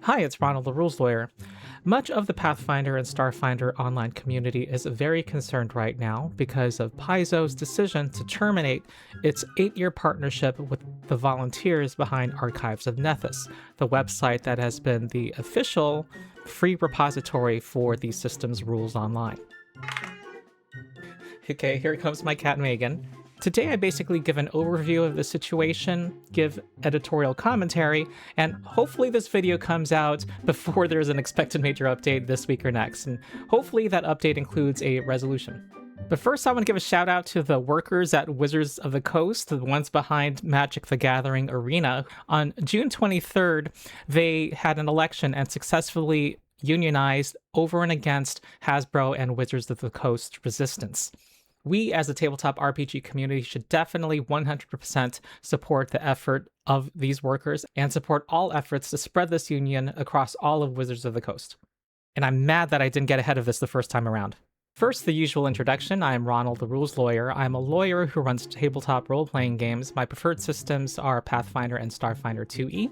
Hi, it's Ronald, the Rules Lawyer. Much of the Pathfinder and Starfinder online community is very concerned right now because of Paizo's decision to terminate its 8-year partnership with the volunteers behind Archives of Nethys, the website that has been the official free repository for the system's rules online. Okay, here comes my cat Megan. Today I basically give an overview of the situation, give editorial commentary, and hopefully this video comes out before there's an expected major update this week or next, and hopefully that update includes a resolution. But first I want to give a shout out to the workers at Wizards of the Coast, the ones behind Magic the Gathering Arena. On June 23rd, they had an election and successfully unionized over and against Hasbro and Wizards of the Coast resistance. We, as a tabletop RPG community, should definitely 100% support the effort of these workers and support all efforts to spread this union across all of Wizards of the Coast. And I'm mad that I didn't get ahead of this the first time around. First, the usual introduction. I'm Ronald, the Rules Lawyer. I'm a lawyer who runs tabletop role-playing games. My preferred systems are Pathfinder and Starfinder 2e.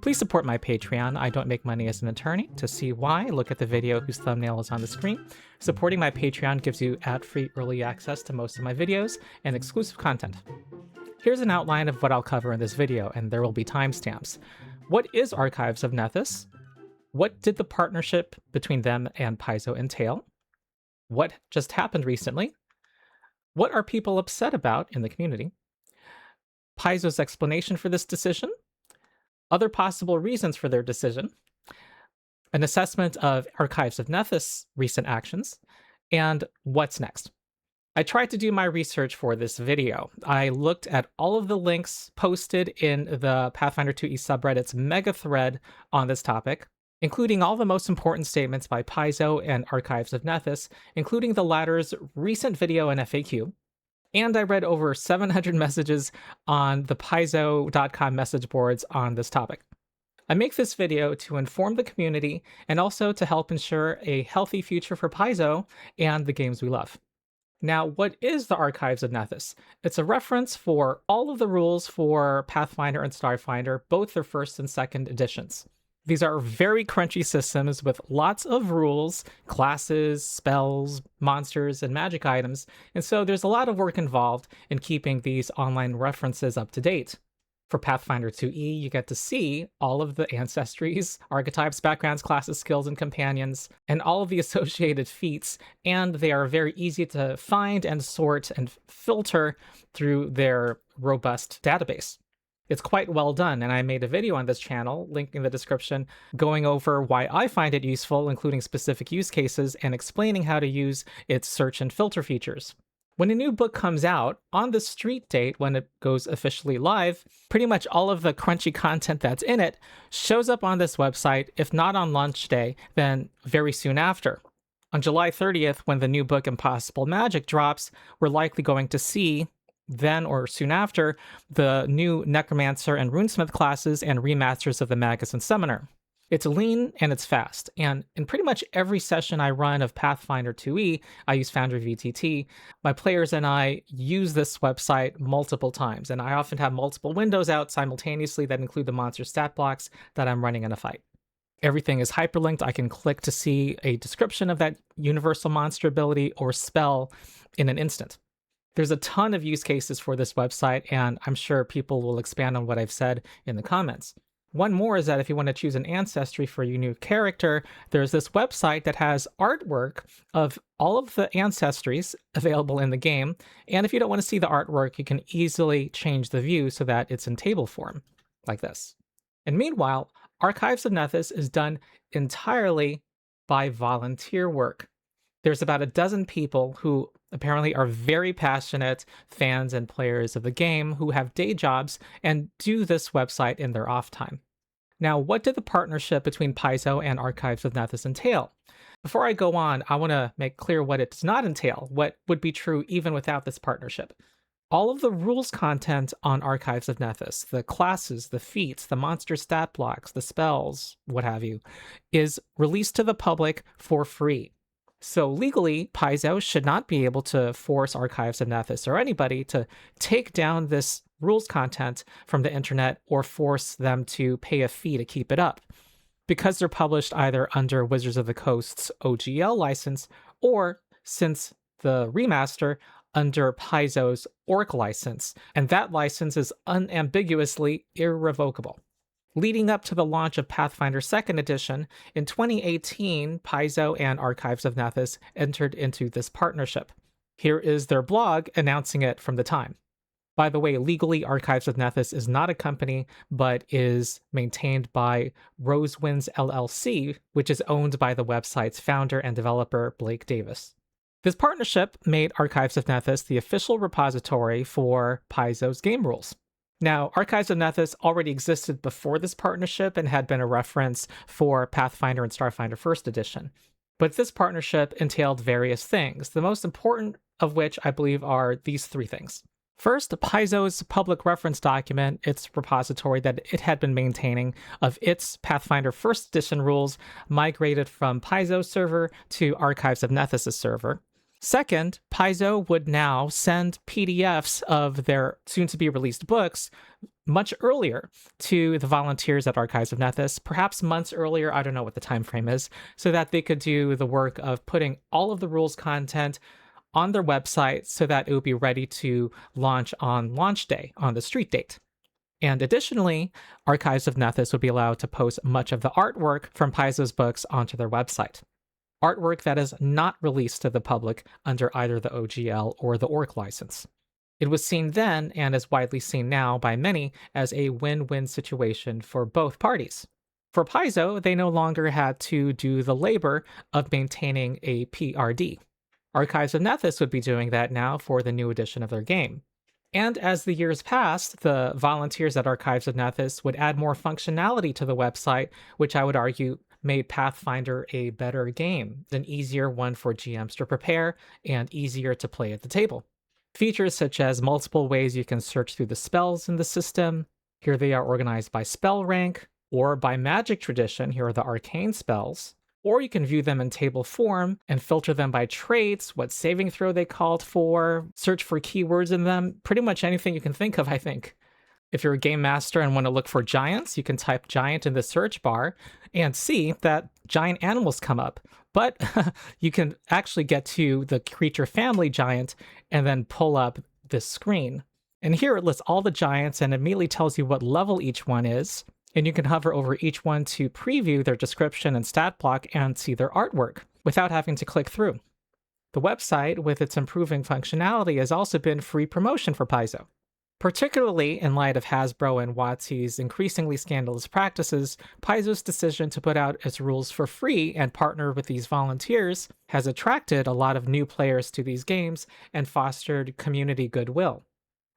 Please support my Patreon. I don't make money as an attorney. To see why, look at the video whose thumbnail is on the screen. Supporting my Patreon gives you ad-free early access to most of my videos and exclusive content. Here's an outline of what I'll cover in this video, and there will be timestamps. What is Archives of Nethys? What did the partnership between them and Paizo entail? What just happened recently? What are people upset about in the community? Paizo's explanation for this decision? Other possible reasons for their decision? An assessment of Archives of Nethys' recent actions? And what's next? I tried to do my research for this video. I looked at all of the links posted in the Pathfinder 2e subreddit's Megathread on this topic, including all the most important statements by Paizo and Archives of Nethys, including the latter's recent video and FAQ. And I read over 700 messages on the Paizo.com message boards on this topic. I make this video to inform the community and also to help ensure a healthy future for Paizo and the games we love. Now, what is the Archives of Nethys? It's a reference for all of the rules for Pathfinder and Starfinder, both their first and second editions. These are very crunchy systems with lots of rules, classes, spells, monsters, and magic items, and so there's a lot of work involved in keeping these online references up to date. For Pathfinder 2e, you get to see all of the ancestries, archetypes, backgrounds, classes, skills, and companions, and all of the associated feats, and they are very easy to find and sort and filter through their robust database. It's quite well done, and I made a video on this channel, link in the description, going over why I find it useful, including specific use cases, and explaining how to use its search and filter features. When a new book comes out, on the street date when it goes officially live, pretty much all of the crunchy content that's in it shows up on this website, if not on launch day, then very soon after. On July 30th, when the new book Impossible Magic drops, we're likely going to see then or soon after, the new Necromancer and Runesmith classes and remasters of the Magus and Summoner. It's lean and it's fast, and in pretty much every session I run of Pathfinder 2e, I use Foundry VTT, my players and I use this website multiple times, and I often have multiple windows out simultaneously that include the monster stat blocks that I'm running in a fight. Everything is hyperlinked. I can click to see a description of that universal monster ability or spell in an instant. There's a ton of use cases for this website, and I'm sure people will expand on what I've said in the comments. One more is that if you want to choose an ancestry for your new character, there's this website that has artwork of all of the ancestries available in the game, and if you don't want to see the artwork, you can easily change the view so that it's in table form, like this. And meanwhile, Archives of Nethys is done entirely by volunteer work. There's about a dozen people who apparently are very passionate fans and players of the game who have day jobs and do this website in their off time. Now, what did the partnership between Paizo and Archives of Nethys entail? Before I go on, I want to make clear what it does not entail, what would be true even without this partnership. All of the rules content on Archives of Nethys, the classes, the feats, the monster stat blocks, the spells, what have you, is released to the public for free. So legally, Paizo should not be able to force Archives of Nethys or anybody to take down this rules content from the internet or force them to pay a fee to keep it up. because they're published either under Wizards of the Coast's OGL license or, since the remaster, under Paizo's Orc license, and that license is unambiguously irrevocable. Leading up to the launch of Pathfinder 2nd Edition, in 2018, Paizo and Archives of Nethys entered into this partnership. Here is their blog announcing it from the time. By the way, legally, Archives of Nethys is not a company, but is maintained by Rosewinds LLC, which is owned by the website's founder and developer, Blake Davis. This partnership made Archives of Nethys the official repository for Paizo's game rules. Now, Archives of Nethys already existed before this partnership and had been a reference for Pathfinder and Starfinder 1st Edition. But this partnership entailed various things, the most important of which I believe are these three things. First, Paizo's public reference document, its repository that it had been maintaining of its Pathfinder 1st Edition rules, migrated from Paizo's server to Archives of Nethys' server. Second, Paizo would now send PDFs of their soon-to-be-released books much earlier to the volunteers at Archives of Nethys, perhaps months earlier, I don't know what the time frame is, so that they could do the work of putting all of the rules content on their website so that it would be ready to launch on launch day, on the street date. And additionally, Archives of Nethys would be allowed to post much of the artwork from Paizo's books onto their website. Artwork that is not released to the public under either the OGL or the Orc license. It was seen then, and is widely seen now by many, as a win-win situation for both parties. For Paizo, they no longer had to do the labor of maintaining a PRD. Archives of Nethys would be doing that now for the new edition of their game. And as the years passed, the volunteers at Archives of Nethys would add more functionality to the website, which I would argue made Pathfinder a better game, an easier one for GMs to prepare, and easier to play at the table. Features such as multiple ways you can search through the spells in the system. Here they are organized by spell rank, or by magic tradition, here are the arcane spells. Or you can view them in table form and filter them by traits, what saving throw they called for, search for keywords in them, pretty much anything you can think of, I think. If you're a game master and want to look for giants, you can type giant in the search bar and see that giant animals come up. But you can actually get to the creature family giant and then pull up this screen. And here it lists all the giants and immediately tells you what level each one is. And you can hover over each one to preview their description and stat block and see their artwork without having to click through. The website, with its improving functionality, has also been free promotion for Paizo. Particularly in light of Hasbro and WotC's increasingly scandalous practices, Paizo's decision to put out its rules for free and partner with these volunteers has attracted a lot of new players to these games and fostered community goodwill.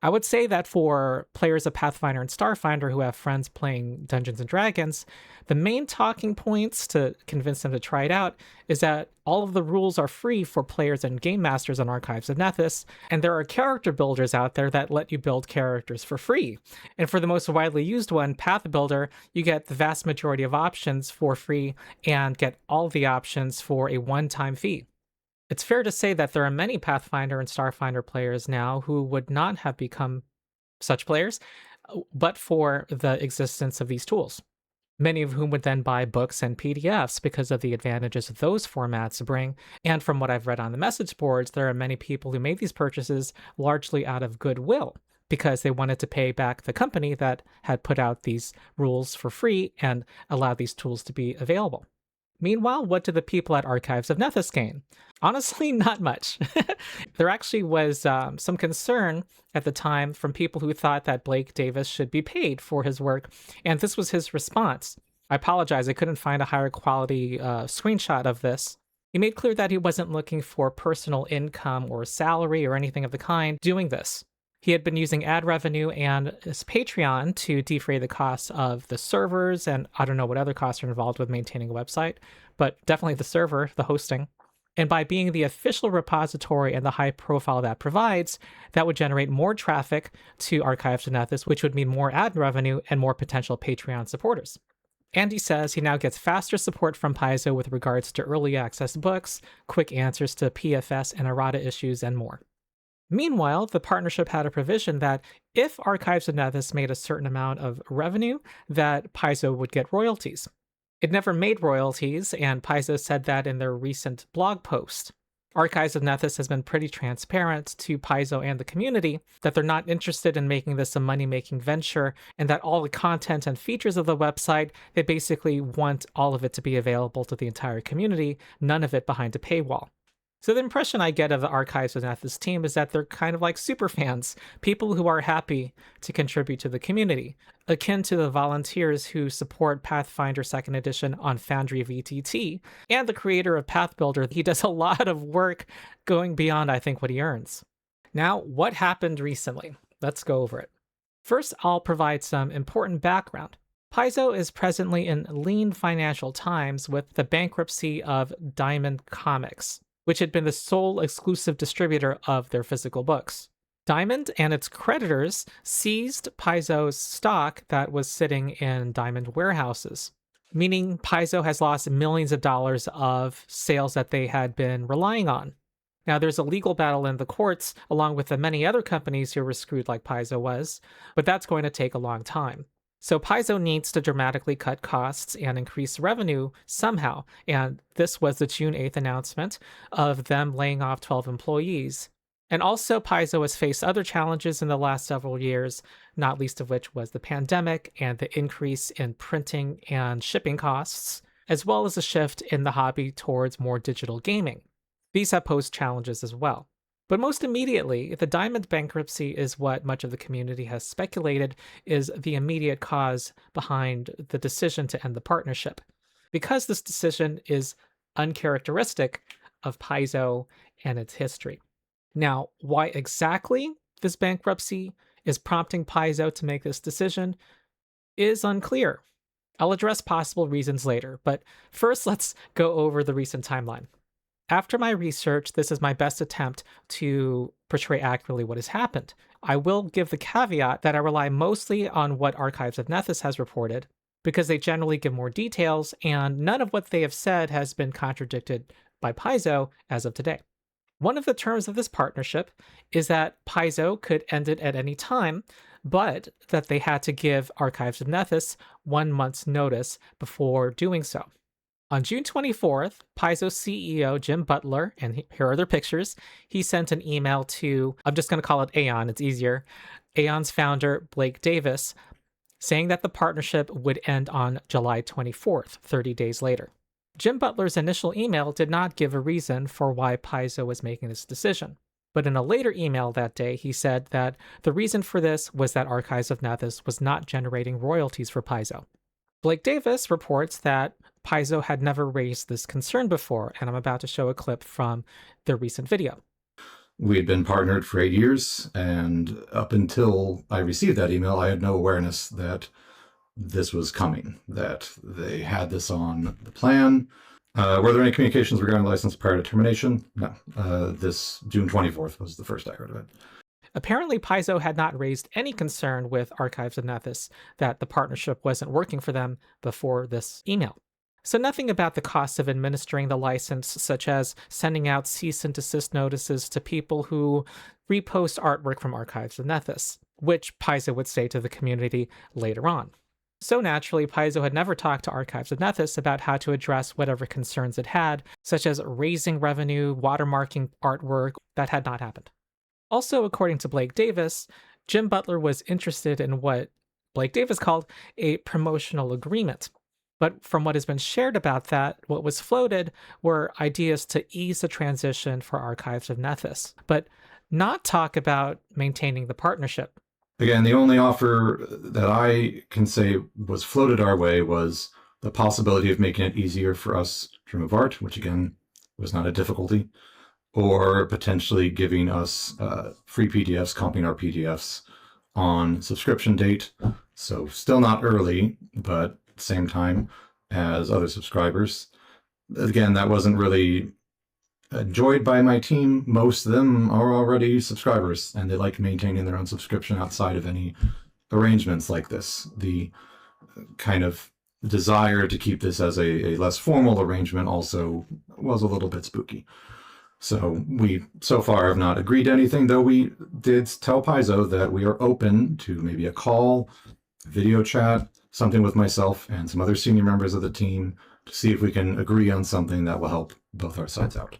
I would say that for players of Pathfinder and Starfinder who have friends playing Dungeons & Dragons, the main talking points to convince them to try it out is that all of the rules are free for players and game masters on Archives of Nethys, and there are character builders out there that let you build characters for free. And for the most widely used one, Path Builder, you get the vast majority of options for free and get all the options for a one-time fee. It's fair to say that there are many Pathfinder and Starfinder players now who would not have become such players but for the existence of these tools, many of whom would then buy books and PDFs because of the advantages those formats bring. And from what I've read on the message boards, there are many people who made these purchases largely out of goodwill because they wanted to pay back the company that had put out these rules for free and allowed these tools to be available. Meanwhile, what did the people at Archives of Nethys gain? Honestly, not much. There actually was some concern at the time from people who thought that Blake Davis should be paid for his work, and this was his response. I apologize, I couldn't find a higher quality screenshot of this. He made clear that he wasn't looking for personal income or salary or anything of the kind doing this. He had been using ad revenue and his Patreon to defray the costs of the servers, and I don't know what other costs are involved with maintaining a website, but definitely the server, the hosting. And by being the official repository and the high profile that provides, that would generate more traffic to Archives of Nethys, which would mean more ad revenue and more potential Patreon supporters. And he says he now gets faster support from Paizo with regards to early access books, quick answers to PFS and errata issues, and more. Meanwhile, the partnership had a provision that if Archives of Nethys made a certain amount of revenue, that Paizo would get royalties. It never made royalties, and Paizo said that in their recent blog post. Archives of Nethys has been pretty transparent to Paizo and the community that they're not interested in making this a money-making venture, and that all the content and features of the website, they basically want all of it to be available to the entire community, none of it behind a paywall. So the impression I get of the Archives of Nethys team is that they're kind of like super fans, people who are happy to contribute to the community, akin to the volunteers who support Pathfinder 2nd Edition on Foundry VTT, and the creator of Pathbuilder. He does a lot of work going beyond, I think, what he earns. Now, what happened recently? Let's go over it. First, I'll provide some important background. Paizo is presently in lean financial times with the bankruptcy of Diamond Comics, which had been the sole exclusive distributor of their physical books. Diamond and its creditors seized Paizo's stock that was sitting in Diamond warehouses, meaning Paizo has lost millions of dollars of sales that they had been relying on. Now, there's a legal battle in the courts, along with the many other companies who were screwed like Paizo was, but that's going to take a long time. So Paizo needs to dramatically cut costs and increase revenue somehow, and this was the June 8th announcement of them laying off 12 employees. And also Paizo has faced other challenges in the last several years, not least of which was the pandemic and the increase in printing and shipping costs, as well as a shift in the hobby towards more digital gaming. These have posed challenges as well. But most immediately, the Diamond bankruptcy is what much of the community has speculated is the immediate cause behind the decision to end the partnership, because this decision is uncharacteristic of Paizo and its history. Now, why exactly this bankruptcy is prompting Paizo to make this decision is unclear. I'll address possible reasons later, but first let's go over the recent timeline. After my research, this is my best attempt to portray accurately what has happened. I will give the caveat that I rely mostly on what Archives of Nethys has reported, because they generally give more details, and none of what they have said has been contradicted by Paizo as of today. One of the terms of this partnership is that Paizo could end it at any time, but that they had to give Archives of Nethys 1 month's notice before doing so. On June 24th, Paizo CEO Jim Butler, and here are their pictures, he sent an email to, I'm just going to call it Aeon, it's easier, Aeon's founder Blake Davis, saying that the partnership would end on July 24th, 30 days later. Jim Butler's initial email did not give a reason for why Paizo was making this decision, but in a later email that day, he said that the reason for this was that Archives of Nethys was not generating royalties for Paizo. Blake Davis reports that Paizo had never raised this concern before, and I'm about to show a clip from their recent video. We had been partnered for 8 years, and up until I received that email, I had no awareness that this was coming, that they had this on the plan. Were there any communications regarding the license prior to termination? No. This June 24th was the first I heard of it. Apparently, Paizo had not raised any concern with Archives of Nethys that the partnership wasn't working for them before this email. So nothing about the costs of administering the license, such as sending out cease and desist notices to people who repost artwork from Archives of Nethys, which Paizo would say to the community later on. So naturally, Paizo had never talked to Archives of Nethys about how to address whatever concerns it had, such as raising revenue, watermarking artwork. That had not happened. Also, according to Blake Davis, Jim Butler was interested in what Blake Davis called a promotional agreement. But from what has been shared about that, what was floated were ideas to ease the transition for Archives of Nethys, but not talk about maintaining the partnership. Again, the only offer that I can say was floated our way was the possibility of making it easier for us to remove art, which again was not a difficulty, or potentially giving us free PDFs, comping our PDFs on subscription date. So still not early, but same time as other subscribers. Again, that wasn't really enjoyed by my team. Most of them are already subscribers, and they like maintaining their own subscription outside of any arrangements like this. The kind of desire to keep this as a less formal arrangement also was a little bit spooky. So we so far have not agreed to anything, though we did tell Paizo that we are open to maybe a call, video chat, something with myself and some other senior members of the team to see if we can agree on something that will help both our sides out.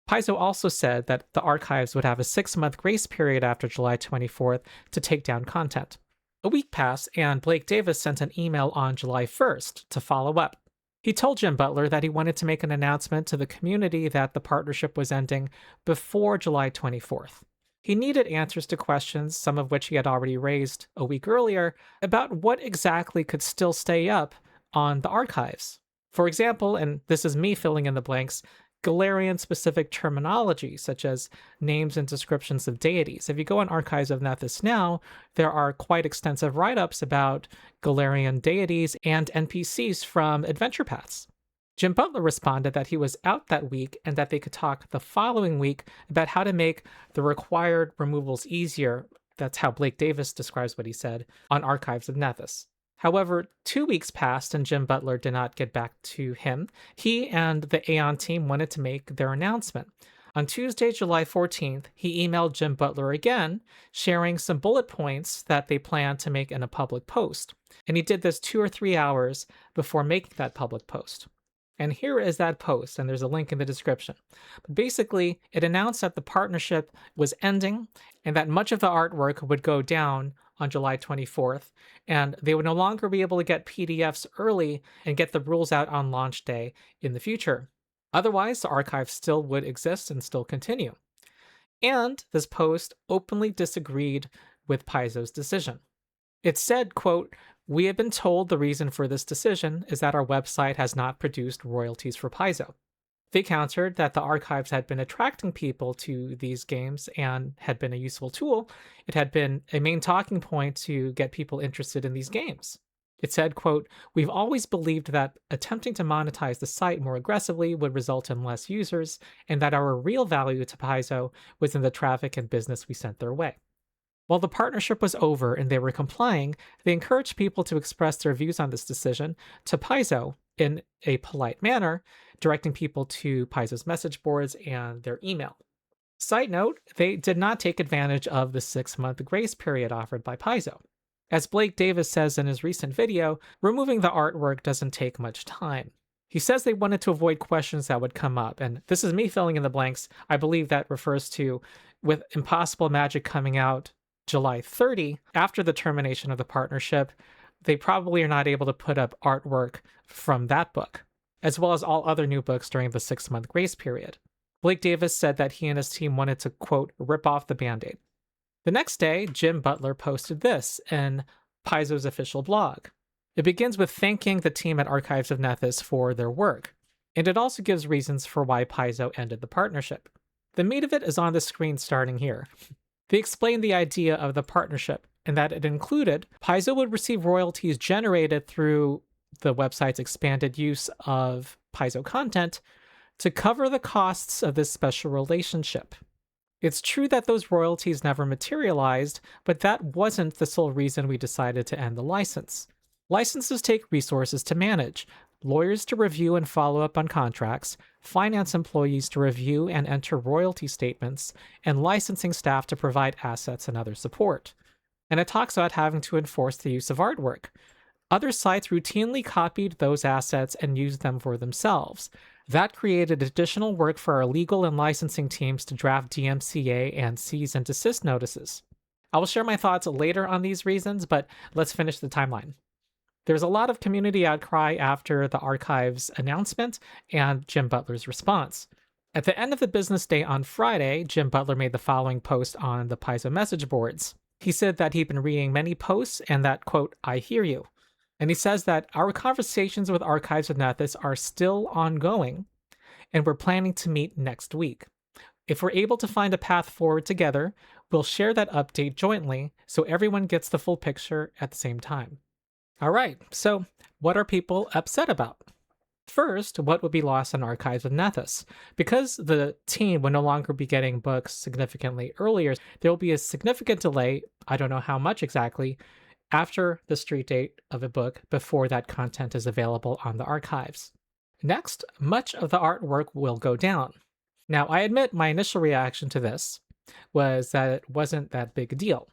Paizo also said that the archives would have a 6-month grace period after July 24th to take down content. A week passed, and Blake Davis sent an email on July 1st to follow up. He told Jim Butler that he wanted to make an announcement to the community that the partnership was ending before July 24th. He needed answers to questions, some of which he had already raised a week earlier, about what exactly could still stay up on the archives. For example, and this is me filling in the blanks, Galarian-specific terminology, such as names and descriptions of deities. If you go on Archives of Nethys now, there are quite extensive write-ups about Galarian deities and NPCs from adventure paths. Jim Butler responded that he was out that week and that they could talk the following week about how to make the required removals easier. That's how Blake Davis describes what he said on Archives of Nethys. However, 2 weeks passed and Jim Butler did not get back to him. He and the Aeon team wanted to make their announcement. On Tuesday, July 14th, he emailed Jim Butler again, sharing some bullet points that they planned to make in a public post. And he did this 2 or 3 hours before making that public post. And here is that post, and there's a link in the description. But basically, it announced that the partnership was ending and that much of the artwork would go down on July 24th, and they would no longer be able to get PDFs early and get the rules out on launch day in the future. Otherwise, the archive still would exist and still continue. And this post openly disagreed with Paizo's decision. It said, quote, "We have been told the reason for this decision is that our website has not produced royalties for Paizo." They countered that the archives had been attracting people to these games and had been a useful tool. It had been a main talking point to get people interested in these games. It said, quote, "We've always believed that attempting to monetize the site more aggressively would result in less users, and that our real value to Paizo was in the traffic and business we sent their way." While the partnership was over and they were complying, they encouraged people to express their views on this decision to Paizo in a polite manner, directing people to Paizo's message boards and their email. Side note, they did not take advantage of the 6-month grace period offered by Paizo. As Blake Davis says in his recent video, removing the artwork doesn't take much time. He says they wanted to avoid questions that would come up, and this is me filling in the blanks. I believe that refers to, with Impossible Magic coming out July 30, after the termination of the partnership, they probably are not able to put up artwork from that book, as well as all other new books during the 6-month grace period. Blake Davis said that he and his team wanted to, quote, "rip off the Band-Aid." The next day, Jim Butler posted this in Paizo's official blog. It begins with thanking the team at Archives of Nethys for their work, and it also gives reasons for why Paizo ended the partnership. The meat of it is on the screen starting here. They explained the idea of the partnership and that it included Paizo would receive royalties generated through the website's expanded use of Paizo content to cover the costs of this special relationship. It's true that those royalties never materialized, but that wasn't the sole reason we decided to end the license. Licenses take resources to manage, lawyers to review and follow up on contracts, finance employees to review and enter royalty statements, and licensing staff to provide assets and other support. And it talks about having to enforce the use of artwork. Other sites routinely copied those assets and used them for themselves. That created additional work for our legal and licensing teams to draft DMCA and cease and desist notices. I will share my thoughts later on these reasons, but let's finish the timeline. There's a lot of community outcry after the archive's announcement and Jim Butler's response. At the end of the business day on Friday, Jim Butler made the following post on the Paizo message boards. He said that he'd been reading many posts and that, quote, "I hear you." And he says that our conversations with Archives of Nethys are still ongoing, and we're planning to meet next week. If we're able to find a path forward together, we'll share that update jointly so everyone gets the full picture at the same time. All right, so what are people upset about? First, what would be lost on Archives of Nethys? Because the team will no longer be getting books significantly earlier, there will be a significant delay, I don't know how much exactly, after the street date of a book before that content is available on the archives. Next, much of the artwork will go down. Now, I admit my initial reaction to this was that it wasn't that big a deal.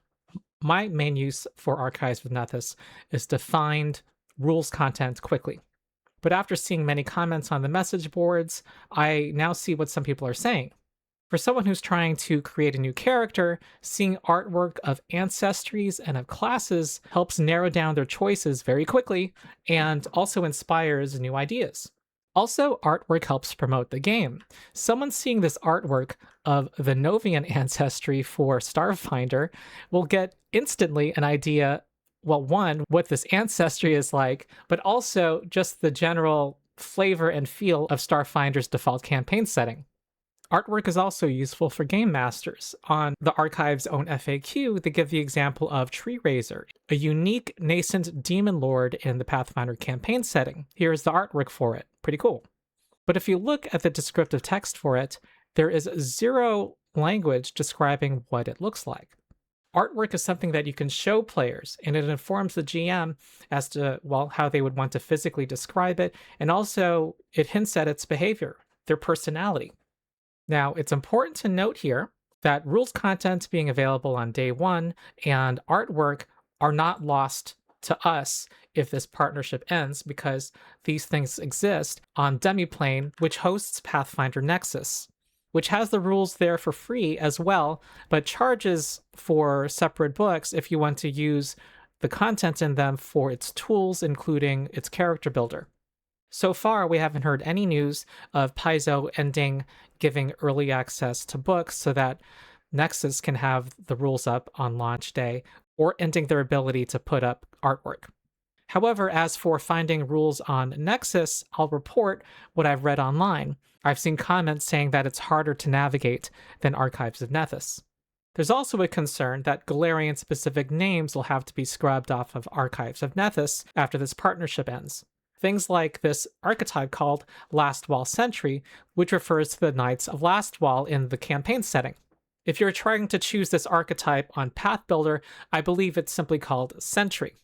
My main use for Archives of Nethys is to find rules content quickly. But after seeing many comments on the message boards, I now see what some people are saying. For someone who's trying to create a new character, seeing artwork of ancestries and of classes helps narrow down their choices very quickly and also inspires new ideas. Also, artwork helps promote the game. Someone seeing this artwork of the Novian ancestry for Starfinder will get instantly an idea, well, one, what this ancestry is like, but also just the general flavor and feel of Starfinder's default campaign setting. Artwork is also useful for game masters. On the Archive's own FAQ, they give the example of Tree Raiser, a unique nascent demon lord in the Pathfinder campaign setting. Here's the artwork for it. Pretty cool. But if you look at the descriptive text for it, there is zero language describing what it looks like. Artwork is something that you can show players, and it informs the GM as to, well, how they would want to physically describe it, and also it hints at its behavior, their personality. Now, it's important to note here that rules content being available on day one and artwork are not lost to us if this partnership ends, because these things exist on Demiplane, which hosts Pathfinder Nexus, which has the rules there for free as well, but charges for separate books if you want to use the content in them for its tools, including its character builder. So far, we haven't heard any news of Paizo ending giving early access to books so that Nexus can have the rules up on launch day, or ending their ability to put up artwork. However, as for finding rules on Nexus, I'll report what I've read online. I've seen comments saying that it's harder to navigate than Archives of Nethys. There's also a concern that Galarian-specific names will have to be scrubbed off of Archives of Nethys after this partnership ends. Things like this archetype called Lastwall Sentry, which refers to the Knights of Lastwall in the campaign setting. If you're trying to choose this archetype on Path Builder, I believe it's simply called Sentry.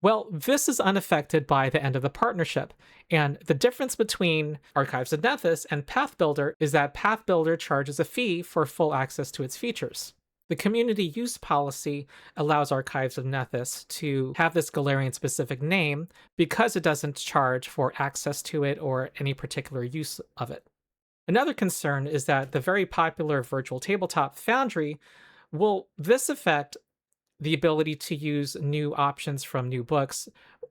Well, this is unaffected by the end of the partnership, and the difference between Archives of Nethys and Path Builder is that Path Builder charges a fee for full access to its features. The community use policy allows Archives of Nethys to have this Galarian-specific name because it doesn't charge for access to it or any particular use of it. Another concern is that the very popular virtual tabletop Foundry will this affect the ability to use new options from new books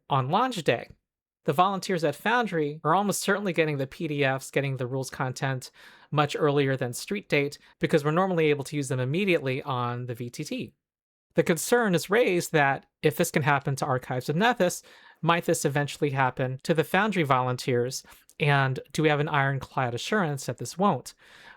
on launch day. The volunteers at Foundry are almost certainly getting the PDFs, getting the rules content much earlier than street date, because we're normally able to use them immediately on the VTT. The concern is raised that if this can happen to Archives of Nethys, might this eventually happen to the Foundry volunteers, and do we have an ironclad assurance that this won't?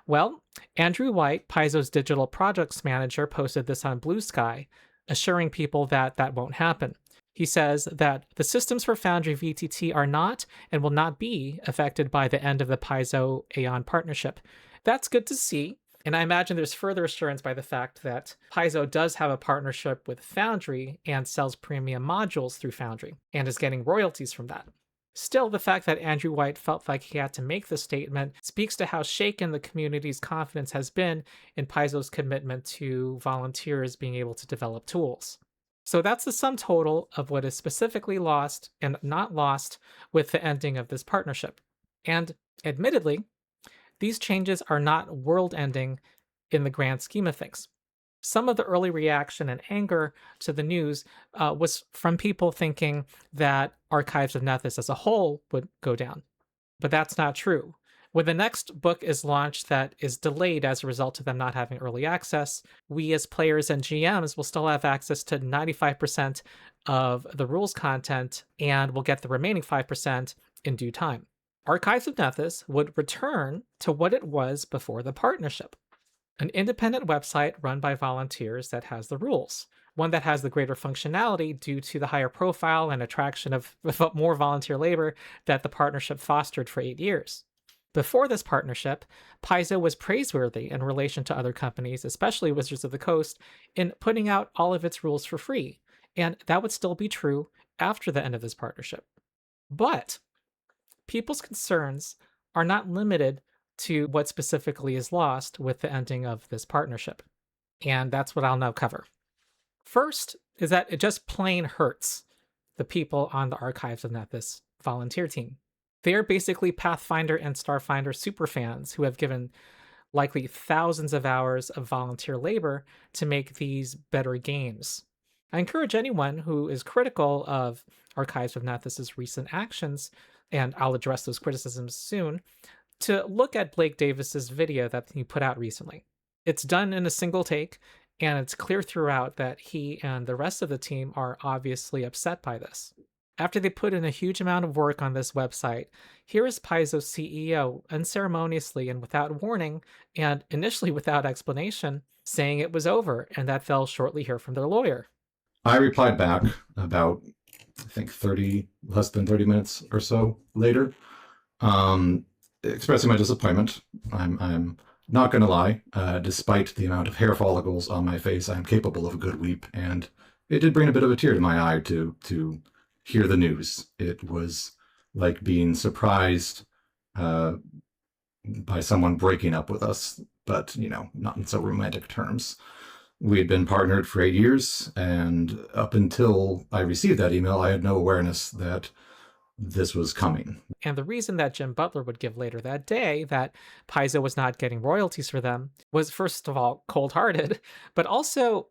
Well, Andrew White, Paizo's digital projects manager, posted this on Blue Sky, assuring people that that won't happen. He says that the systems for Foundry VTT are not and will not be affected by the end of the Paizo Aeon partnership. That's good to see, and I imagine there's further assurance by the fact that Paizo does have a partnership with Foundry and sells premium modules through Foundry and is getting royalties from that. Still, the fact that Andrew White felt like he had to make this statement speaks to how shaken the community's confidence has been in Paizo's commitment to volunteers being able to develop tools. So that's the sum total of what is specifically lost and not lost with the ending of this partnership. And admittedly, these changes are not world-ending in the grand scheme of things. Some of the early reaction and anger to the news was from people thinking that Archives of Nethys as a whole would go down. But that's not true. When the next book is launched that is delayed as a result of them not having early access, we as players and GMs will still have access to 95% of the rules content, and we'll get the remaining 5% in due time. Archives of Nethys would return to what it was before the partnership. An independent website run by volunteers that has the rules, one that has the greater functionality due to the higher profile and attraction of more volunteer labor that the partnership fostered for 8 years. Before this partnership, Paizo was praiseworthy in relation to other companies, especially Wizards of the Coast, in putting out all of its rules for free, and that would still be true after the end of this partnership. But people's concerns are not limited to what specifically is lost with the ending of this partnership, and that's what I'll now cover. First is that it just plain hurts. the people on the Archives of Nethys volunteer team. They are basically Pathfinder and Starfinder superfans who have given likely thousands of hours of volunteer labor to make these better games. I encourage anyone who is critical of Archives of Nethys' recent actions, and I'll address those criticisms soon, to look at Blake Davis's video that he put out recently. It's done in a single take, and it's clear throughout that he and the rest of the team are obviously upset by this. After they put in a huge amount of work on this website, here is Paizo's CEO unceremoniously and without warning, and initially without explanation, saying it was over and that they'll shortly hear from their lawyer. I replied back about, I think, less than 30 minutes or so later, expressing my disappointment. I'm not going to lie, despite the amount of hair follicles on my face, I'm capable of a good weep, and it did bring a bit of a tear to my eye to hear the news. It was like being surprised by someone breaking up with us, but, not in so romantic terms. We had been partnered for 8 years, and up until I received that email, I had no awareness that this was coming. And the reason that Jim Butler would give later that day that Paizo was not getting royalties for them was, first of all, cold-hearted, but also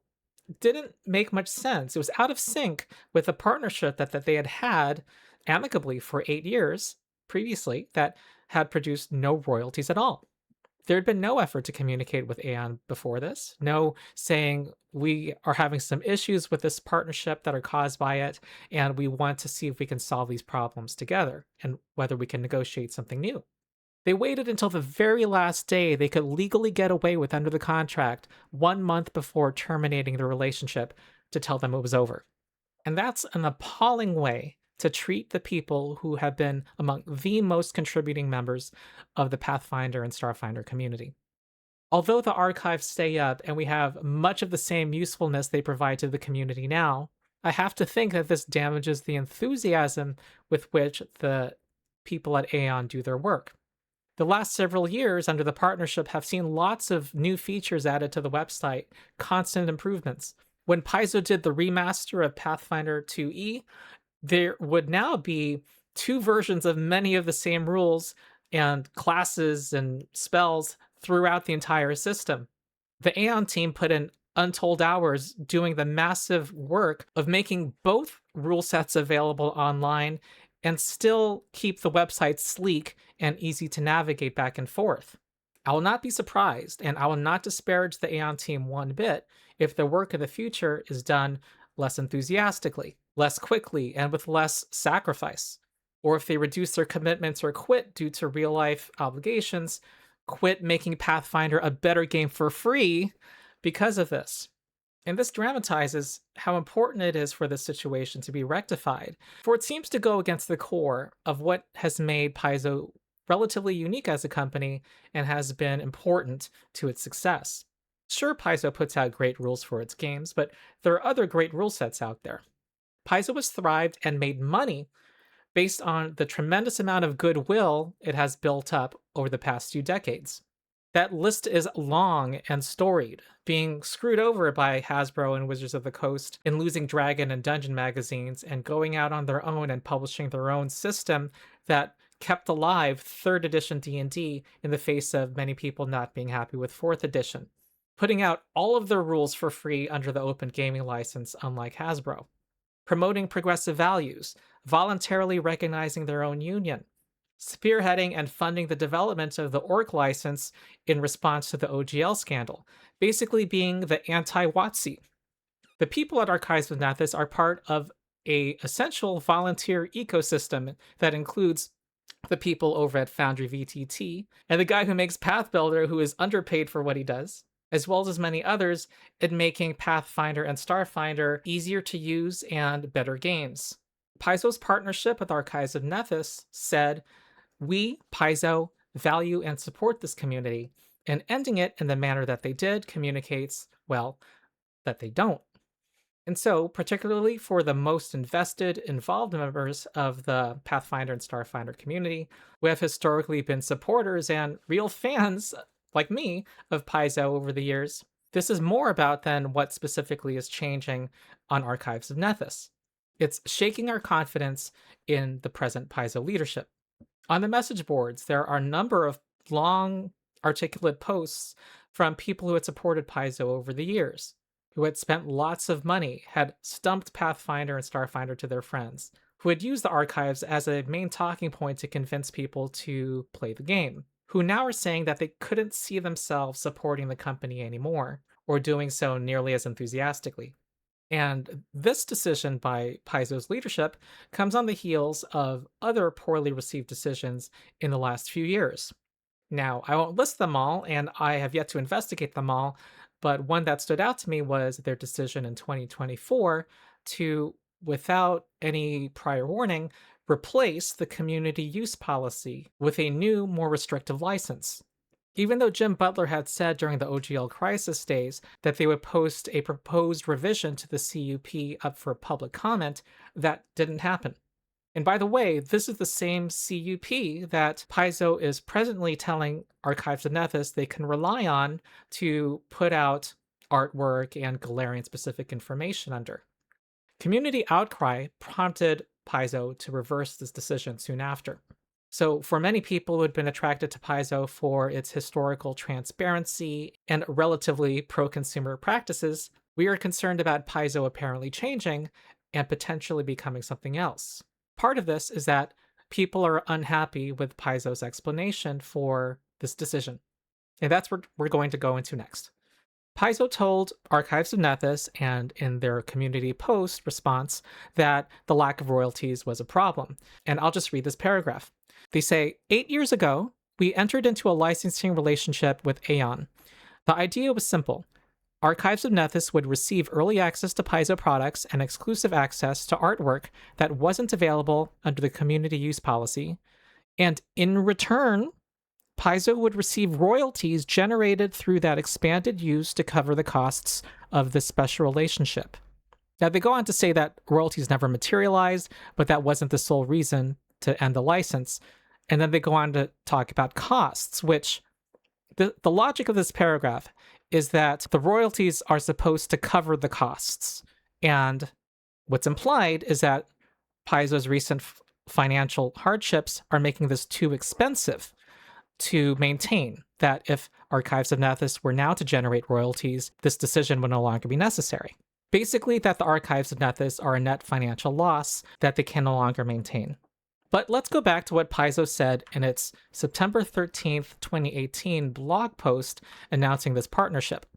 didn't make much sense. It was out of sync with the partnership that they had had amicably for 8 years previously that had produced no royalties at all. There had been no effort to communicate with Aeon before this, no saying we are having some issues with this partnership that are caused by it, and we want to see if we can solve these problems together and whether we can negotiate something new. They waited until the very last day they could legally get away with under the contract, 1 month before terminating the relationship, to tell them it was over. And that's an appalling way to treat the people who have been among the most contributing members of the Pathfinder and Starfinder community. Although the archives stay up and we have much of the same usefulness they provide to the community now, I have to think that this damages the enthusiasm with which the people at Aeon do their work. The last several years under the partnership have seen lots of new features added to the website, constant improvements. When Paizo did the remaster of Pathfinder 2e, there would now be 2 versions of many of the same rules and classes and spells throughout the entire system. The Aeon team put in untold hours doing the massive work of making both rule sets available online and still keep the website sleek and easy to navigate back and forth. I will not be surprised, and I will not disparage the Aeon team one bit if the work of the future is done less enthusiastically, less quickly, and with less sacrifice. Or if they reduce their commitments or quit due to real-life obligations, quit making Pathfinder a better game for free because of this. And this dramatizes how important it is for this situation to be rectified, for it seems to go against the core of what has made Paizo relatively unique as a company and has been important to its success. Sure, Paizo puts out great rules for its games, but there are other great rule sets out there. Paizo has thrived and made money based on the tremendous amount of goodwill it has built up over the past few decades. That list is long and storied, being screwed over by Hasbro and Wizards of the Coast in Losing Dragon and Dungeon magazines and going out on their own and publishing their own system that kept alive 3rd edition D&D in the face of many people not being happy with 4th edition, putting out all of their rules for free under the open gaming license, unlike Hasbro, promoting progressive values, voluntarily recognizing their own union, spearheading and funding the development of the Orc license in response to the OGL scandal, basically being the anti-WotC. The people at Archives of Nethys are part of a essential volunteer ecosystem that includes the people over at Foundry VTT and the guy who makes Pathbuilder, who is underpaid for what he does, as well as many others in making Pathfinder and Starfinder easier to use and better games. Paizo's partnership with Archives of Nethys said, "We, Paizo, value and support this community," and ending it in the manner that they did communicates, well, that they don't. And so, particularly for the most invested, involved members of the Pathfinder and Starfinder community, who have historically been supporters and real fans, like me, of Paizo over the years, this is more about than what specifically is changing on Archives of Nethys. It's shaking our confidence in the present Paizo leadership. On the message boards, there are a number of long, articulate posts from people who had supported Paizo over the years, who had spent lots of money, had stumped Pathfinder and Starfinder to their friends, who had used the archives as a main talking point to convince people to play the game, who now are saying that they couldn't see themselves supporting the company anymore, or doing so nearly as enthusiastically. And this decision by Paizo's leadership comes on the heels of other poorly received decisions in the last few years. Now, I won't list them all, and I have yet to investigate them all, but one that stood out to me was their decision in 2024 to, without any prior warning, replace the community use policy with a new, more restrictive license. Even though Jim Butler had said during the OGL crisis days that they would post a proposed revision to the CUP up for public comment, that didn't happen. And by the way, this is the same CUP that Paizo is presently telling Archives of Nethys they can rely on to put out artwork and Galarian-specific information under. Community outcry prompted Paizo to reverse this decision soon after. So for many people who had been attracted to Paizo for its historical transparency and relatively pro-consumer practices, we are concerned about Paizo apparently changing and potentially becoming something else. Part of this is that people are unhappy with Paizo's explanation for this decision. And that's what we're going to go into next. Paizo told Archives of Nethys, and in their community post response, that the lack of royalties was a problem. And I'll just read this paragraph. They say, 8 years ago, we entered into a licensing relationship with Aeon. The idea was simple. Archives of Nethys would receive early access to Paizo products and exclusive access to artwork that wasn't available under the community use policy. And in return, Paizo would receive royalties generated through that expanded use to cover the costs of this special relationship. Now, they go on to say that royalties never materialized, but that wasn't the sole reason to end the license. And then they go on to talk about costs, which the logic of this paragraph is that the royalties are supposed to cover the costs. And what's implied is that Paizo's recent financial hardships are making this too expensive to maintain, that if Archives of Nethys were now to generate royalties, this decision would no longer be necessary. Basically, that the Archives of Nethys are a net financial loss that they can no longer maintain. But let's go back to what Paizo said in its September 13th, 2018 blog post announcing this partnership.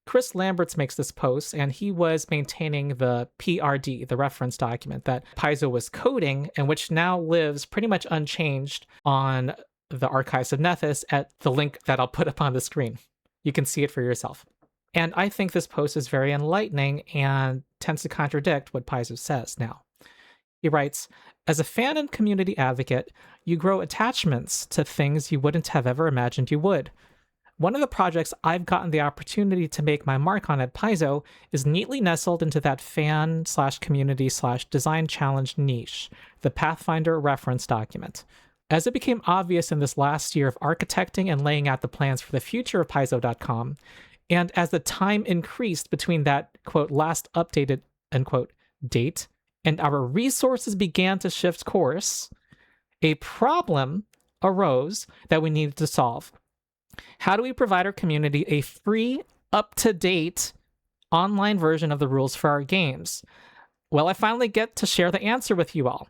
Chris Lamberts makes this post, and he was maintaining the PRD, the reference document that Paizo was coding, and which now lives pretty much unchanged on the Archives of Nethys at the link that I'll put up on the screen. You can see it for yourself. And I think this post is very enlightening and tends to contradict what Paizo says now. He writes, as a fan and community advocate, you grow attachments to things you wouldn't have ever imagined you would. One of the projects I've gotten the opportunity to make my mark on at Paizo is neatly nestled into that fan/community/design challenge niche, the Pathfinder reference document. As it became obvious in this last year of architecting and laying out the plans for the future of Paizo.com, and as the time increased between that, quote, last updated, unquote, date, and our resources began to shift course, a problem arose that we needed to solve. How do we provide our community a free, up-to-date online version of the rules for our games? Well, I finally get to share the answer with you all.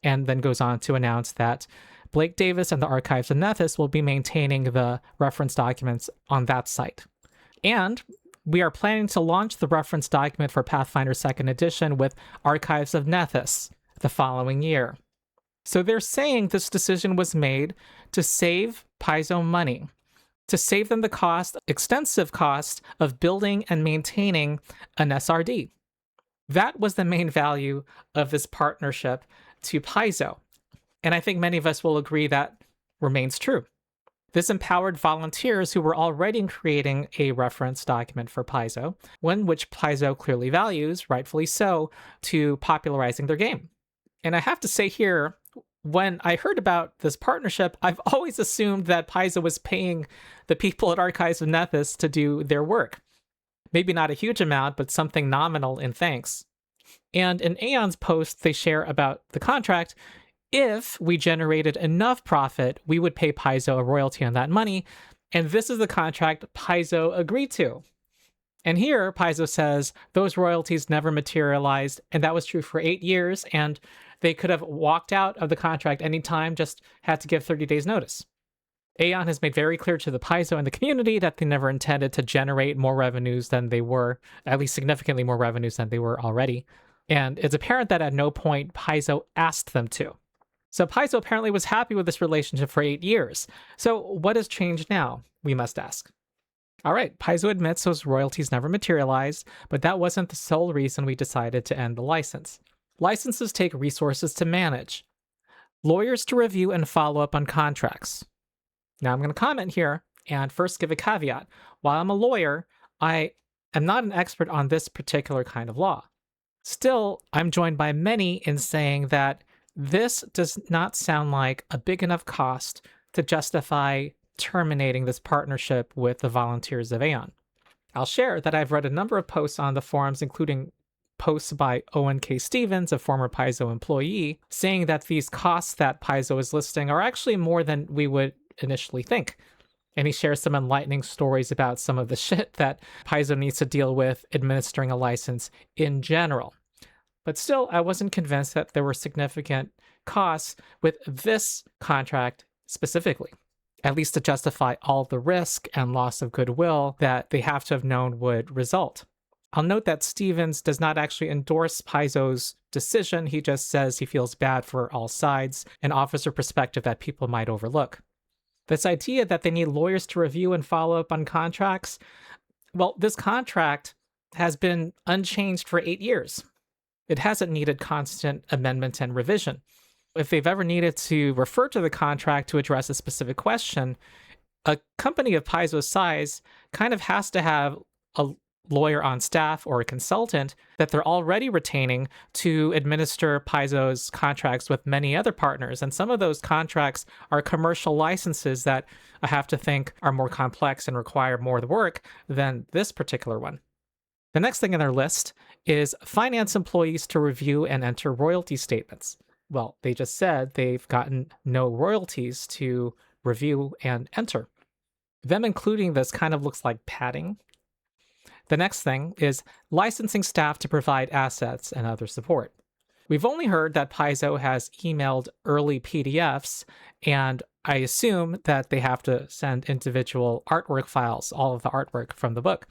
And then goes on to announce that Blake Davis and the Archives of Nethys will be maintaining the reference documents on that site. And we are planning to launch the reference document for Pathfinder 2nd Edition with Archives of Nethys the following year. So they're saying this decision was made to save Paizo money, to save them the extensive cost of building and maintaining an SRD. That was the main value of this partnership to Paizo. And I think many of us will agree that remains true. This empowered volunteers who were already creating a reference document for Paizo, one which Paizo clearly values, rightfully so, to popularizing their game. And I have to say here, when I heard about this partnership, I've always assumed that Paizo was paying the people at Archives of Nethys to do their work. Maybe not a huge amount, but something nominal in thanks. And in Aeon's post, they share about the contract. If we generated enough profit, we would pay Paizo a royalty on that money. And this is the contract Paizo agreed to. And here, Paizo says those royalties never materialized, and that was true for 8 years, and they could have walked out of the contract anytime, just had to give 30 days notice. Aeon has made very clear to the Paizo and the community that they never intended to generate more revenues than they were, at least significantly more revenues than they were already. And it's apparent that at no point Paizo asked them to. So Paizo apparently was happy with this relationship for 8 years. So what has changed now, we must ask. All right, Paizo admits those royalties never materialized, but that wasn't the sole reason we decided to end the license. Licenses take resources to manage, lawyers to review and follow up on contracts. Now I'm going to comment here and first give a caveat. While I'm a lawyer, I am not an expert on this particular kind of law. Still, I'm joined by many in saying that this does not sound like a big enough cost to justify terminating this partnership with the volunteers of Aeon. I'll share that I've read a number of posts on the forums, including posts by Owen K. Stevens, a former Paizo employee, saying that these costs that Paizo is listing are actually more than we would initially think. And he shares some enlightening stories about some of the shit that Paizo needs to deal with administering a license in general. But still, I wasn't convinced that there were significant costs with this contract specifically, at least to justify all the risk and loss of goodwill that they have to have known would result. I'll note that Stevens does not actually endorse Paizo's decision. He just says he feels bad for all sides and offers a perspective that people might overlook. This idea that they need lawyers to review and follow up on contracts, well, this contract has been unchanged for 8 years. It hasn't needed constant amendment and revision. If they've ever needed to refer to the contract to address a specific question, a company of Paizo's size kind of has to have a lawyer on staff or a consultant that they're already retaining to administer Paizo's contracts with many other partners. And some of those contracts are commercial licenses that I have to think are more complex and require more work than this particular one. The next thing in their list is finance employees to review and enter royalty statements. Well, they just said they've gotten no royalties to review and enter. Them including this kind of looks like padding. The next thing is licensing staff to provide assets and other support. We've only heard that Paizo has emailed early PDFs, and I assume that they have to send individual artwork files, all of the artwork from the book.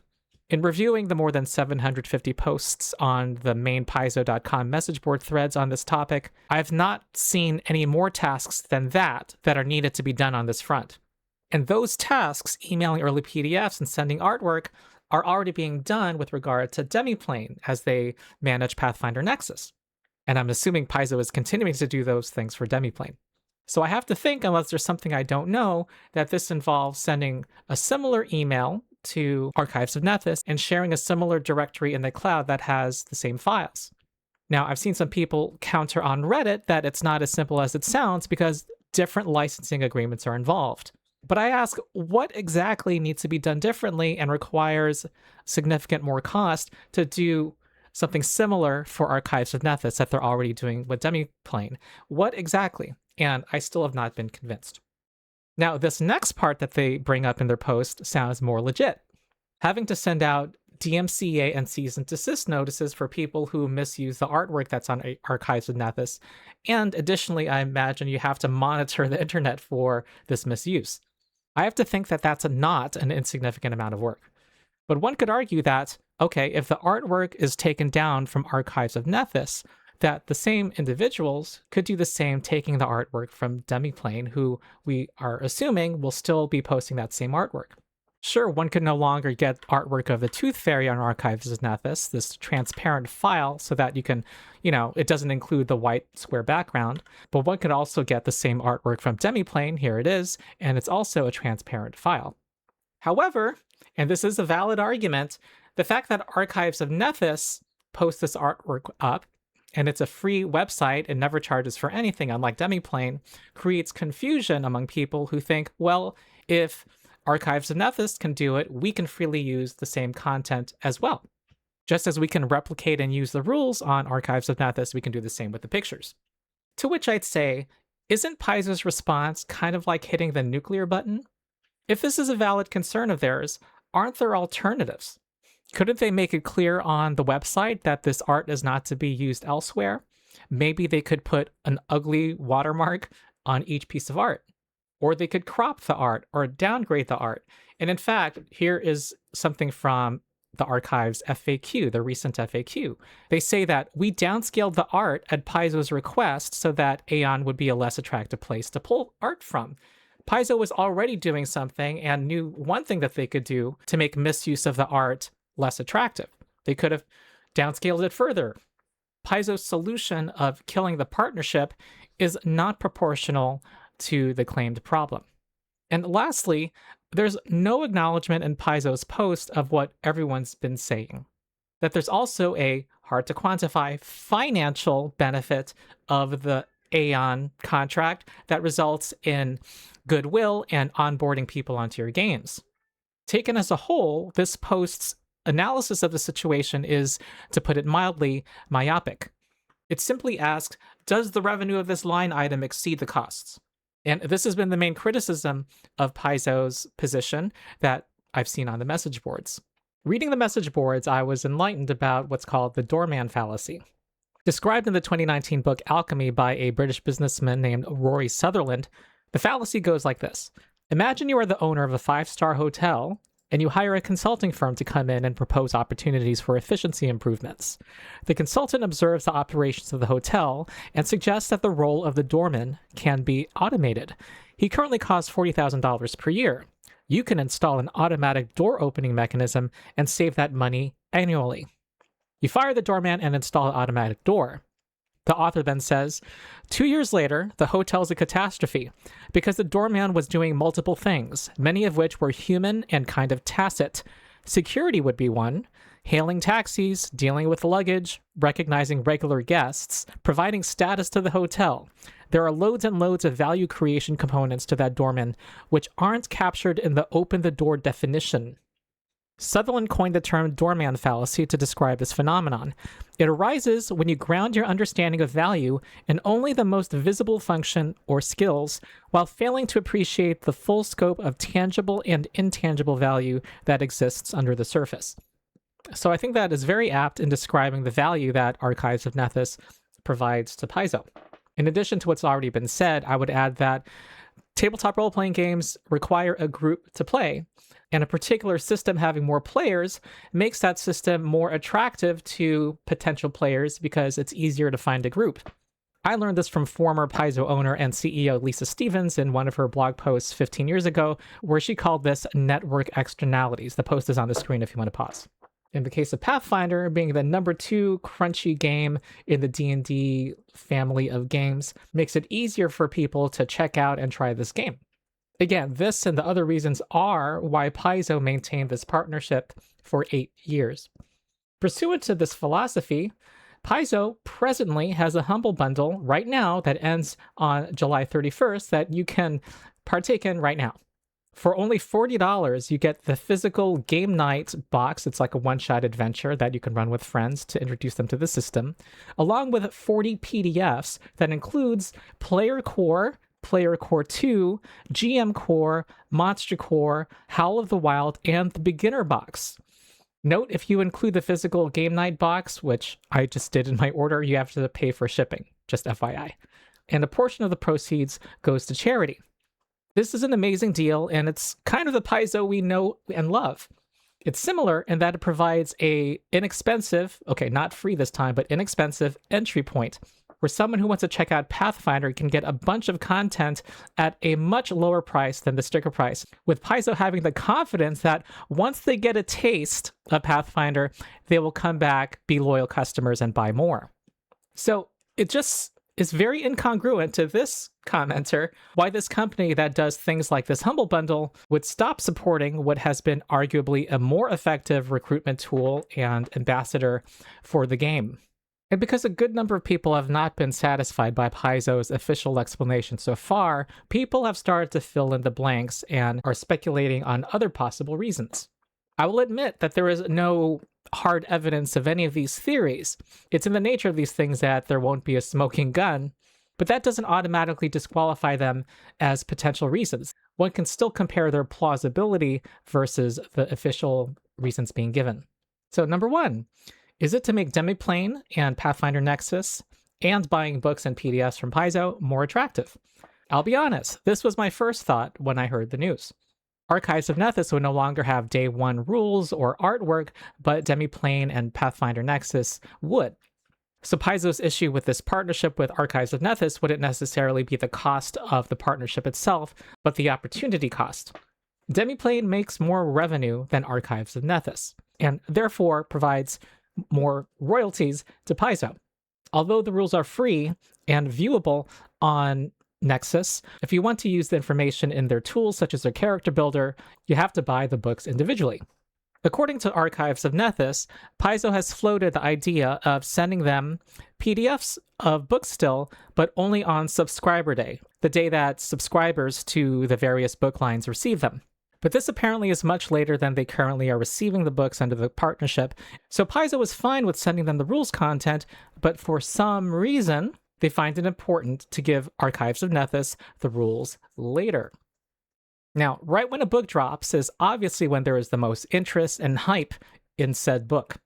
In reviewing the more than 750 posts on the main Paizo.com message board threads on this topic, I've not seen any more tasks than that are needed to be done on this front. And those tasks, emailing early PDFs and sending artwork, are already being done with regard to Demiplane as they manage Pathfinder Nexus. And I'm assuming Paizo is continuing to do those things for Demiplane. So I have to think, unless there's something I don't know, that this involves sending a similar email to Archives of Nethys and sharing a similar directory in the cloud that has the same files. Now, I've seen some people counter on Reddit that it's not as simple as it sounds because different licensing agreements are involved. But I ask, what exactly needs to be done differently and requires significant more cost to do something similar for Archives of Nethys that they're already doing with Demiplane? What exactly? And I still have not been convinced. Now, this next part that they bring up in their post sounds more legit. Having to send out DMCA and cease and desist notices for people who misuse the artwork that's on Archives of Nethys. And additionally, I imagine you have to monitor the internet for this misuse. I have to think that that's not an insignificant amount of work. But one could argue that, okay, if the artwork is taken down from Archives of Nethys, that the same individuals could do the same taking the artwork from Demiplane, who we are assuming will still be posting that same artwork. Sure, one could no longer get artwork of the Tooth Fairy on Archives of Nethys, this transparent file, so that you can, it doesn't include the white square background, but one could also get the same artwork from Demiplane, here it is, and it's also a transparent file. However, and this is a valid argument, the fact that Archives of Nethys posts this artwork up, and it's a free website and never charges for anything, unlike Demiplane, creates confusion among people who think, well, if Archives of Nethys can do it, we can freely use the same content as well. Just as we can replicate and use the rules on Archives of Nethys, we can do the same with the pictures. To which I'd say, isn't Paizo's response kind of like hitting the nuclear button? If this is a valid concern of theirs, aren't there alternatives? Couldn't they make it clear on the website that this art is not to be used elsewhere? Maybe they could put an ugly watermark on each piece of art. Or they could crop the art or downgrade the art. And in fact, here is something from the Archives FAQ, the recent FAQ. They say that we downscaled the art at Paizo's request so that Aeon would be a less attractive place to pull art from. Paizo was already doing something and knew one thing that they could do to make misuse of the art less attractive. They could have downscaled it further. Paizo's solution of killing the partnership is not proportional to the claimed problem. And lastly, there's no acknowledgement in Paizo's post of what everyone's been saying, that there's also a hard to quantify financial benefit of the Aeon contract that results in goodwill and onboarding people onto your games. Taken as a whole, this post's analysis of the situation is, to put it mildly, myopic. It simply asks, does the revenue of this line item exceed the costs? And this has been the main criticism of Paizo's position that I've seen on the message boards. Reading the message boards, I was enlightened about what's called the doorman fallacy. Described in the 2019 book Alchemy by a British businessman named Rory Sutherland, the fallacy goes like this. Imagine you are the owner of a 5-star hotel and you hire a consulting firm to come in and propose opportunities for efficiency improvements. The consultant observes the operations of the hotel and suggests that the role of the doorman can be automated. He currently costs $40,000 per year. You can install an automatic door opening mechanism and save that money annually. You fire the doorman and install an automatic door. The author then says, 2 years later, the hotel's a catastrophe because the doorman was doing multiple things, many of which were human and kind of tacit. Security would be one, hailing taxis, dealing with luggage, recognizing regular guests, providing status to the hotel. There are loads and loads of value creation components to that doorman, which aren't captured in the open the door definition. Sutherland coined the term doorman fallacy to describe this phenomenon. It arises when you ground your understanding of value in only the most visible function or skills, while failing to appreciate the full scope of tangible and intangible value that exists under the surface. So I think that is very apt in describing the value that Archives of Nethys provides to Paizo. In addition to what's already been said, I would add that tabletop role-playing games require a group to play, and a particular system having more players makes that system more attractive to potential players because it's easier to find a group. I learned this from former Paizo owner and CEO Lisa Stevens in one of her blog posts 15 years ago, where she called this network externalities. The post is on the screen if you want to pause. In the case of Pathfinder, being the number 2 crunchy game in the D&D family of games, makes it easier for people to check out and try this game. Again, this and the other reasons are why Paizo maintained this partnership for 8 years. Pursuant to this philosophy, Paizo presently has a Humble Bundle right now that ends on July 31st that you can partake in right now. For only $40, you get the physical game night box. It's like a one-shot adventure that you can run with friends to introduce them to the system, along with 40 PDFs that includes Player Core 2, GM Core, Monster Core, Howl of the Wild, and the Beginner Box. Note, if you include the physical game night box, which I just did in my order, you have to pay for shipping, just FYI. And a portion of the proceeds goes to charity. This is an amazing deal, and it's kind of the Paizo we know and love. It's similar in that it provides a inexpensive, okay, not free this time, but inexpensive entry point, where someone who wants to check out Pathfinder can get a bunch of content at a much lower price than the sticker price, with Paizo having the confidence that once they get a taste of Pathfinder, they will come back, be loyal customers, and buy more. So it just is very incongruent to this commenter why this company that does things like this Humble Bundle would stop supporting what has been arguably a more effective recruitment tool and ambassador for the game. And because a good number of people have not been satisfied by Paizo's official explanation so far, people have started to fill in the blanks and are speculating on other possible reasons. I will admit that there is no hard evidence of any of these theories. It's in the nature of these things that there won't be a smoking gun, but that doesn't automatically disqualify them as potential reasons. One can still compare their plausibility versus the official reasons being given. So number one, is it to make Demiplane and Pathfinder Nexus and buying books and PDFs from Paizo more attractive? I'll be honest, this was my first thought when I heard the news. Archives of Nethys would no longer have day one rules or artwork, but Demiplane and Pathfinder Nexus would. So Paizo's issue with this partnership with Archives of Nethys wouldn't necessarily be the cost of the partnership itself, but the opportunity cost. Demiplane makes more revenue than Archives of Nethys, and therefore provides more royalties to Paizo. Although the rules are free and viewable on Nexus, if you want to use the information in their tools, such as their character builder, you have to buy the books individually. According to Archives of Nethys, Paizo has floated the idea of sending them PDFs of books still, but only on subscriber day, the day that subscribers to the various book lines receive them. But this apparently is much later than they currently are receiving the books under the partnership, so Paizo was fine with sending them the rules content, but for some reason, they find it important to give Archives of Nethys the rules later. Now, right when a book drops is obviously when there is the most interest and hype in said book.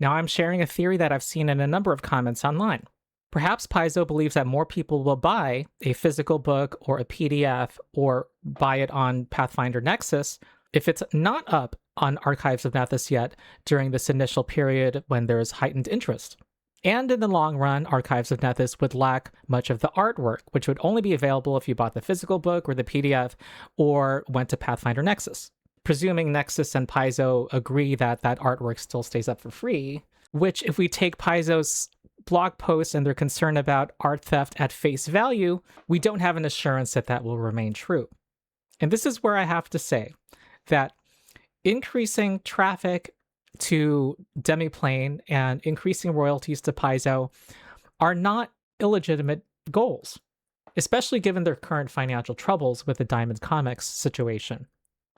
Now, I'm sharing a theory that I've seen in a number of comments online. Perhaps Paizo believes that more people will buy a physical book or a PDF or buy it on Pathfinder Nexus if it's not up on Archives of Nethys yet during this initial period when there is heightened interest. And in the long run, Archives of Nethys would lack much of the artwork, which would only be available if you bought the physical book or the PDF or went to Pathfinder Nexus. Presuming Nexus and Paizo agree that that artwork still stays up for free, which if we take Paizo's blog posts and their concern about art theft at face value, we don't have an assurance that that will remain true. And this is where I have to say that increasing traffic to Demiplane and increasing royalties to Paizo are not illegitimate goals, especially given their current financial troubles with the Diamond Comics situation.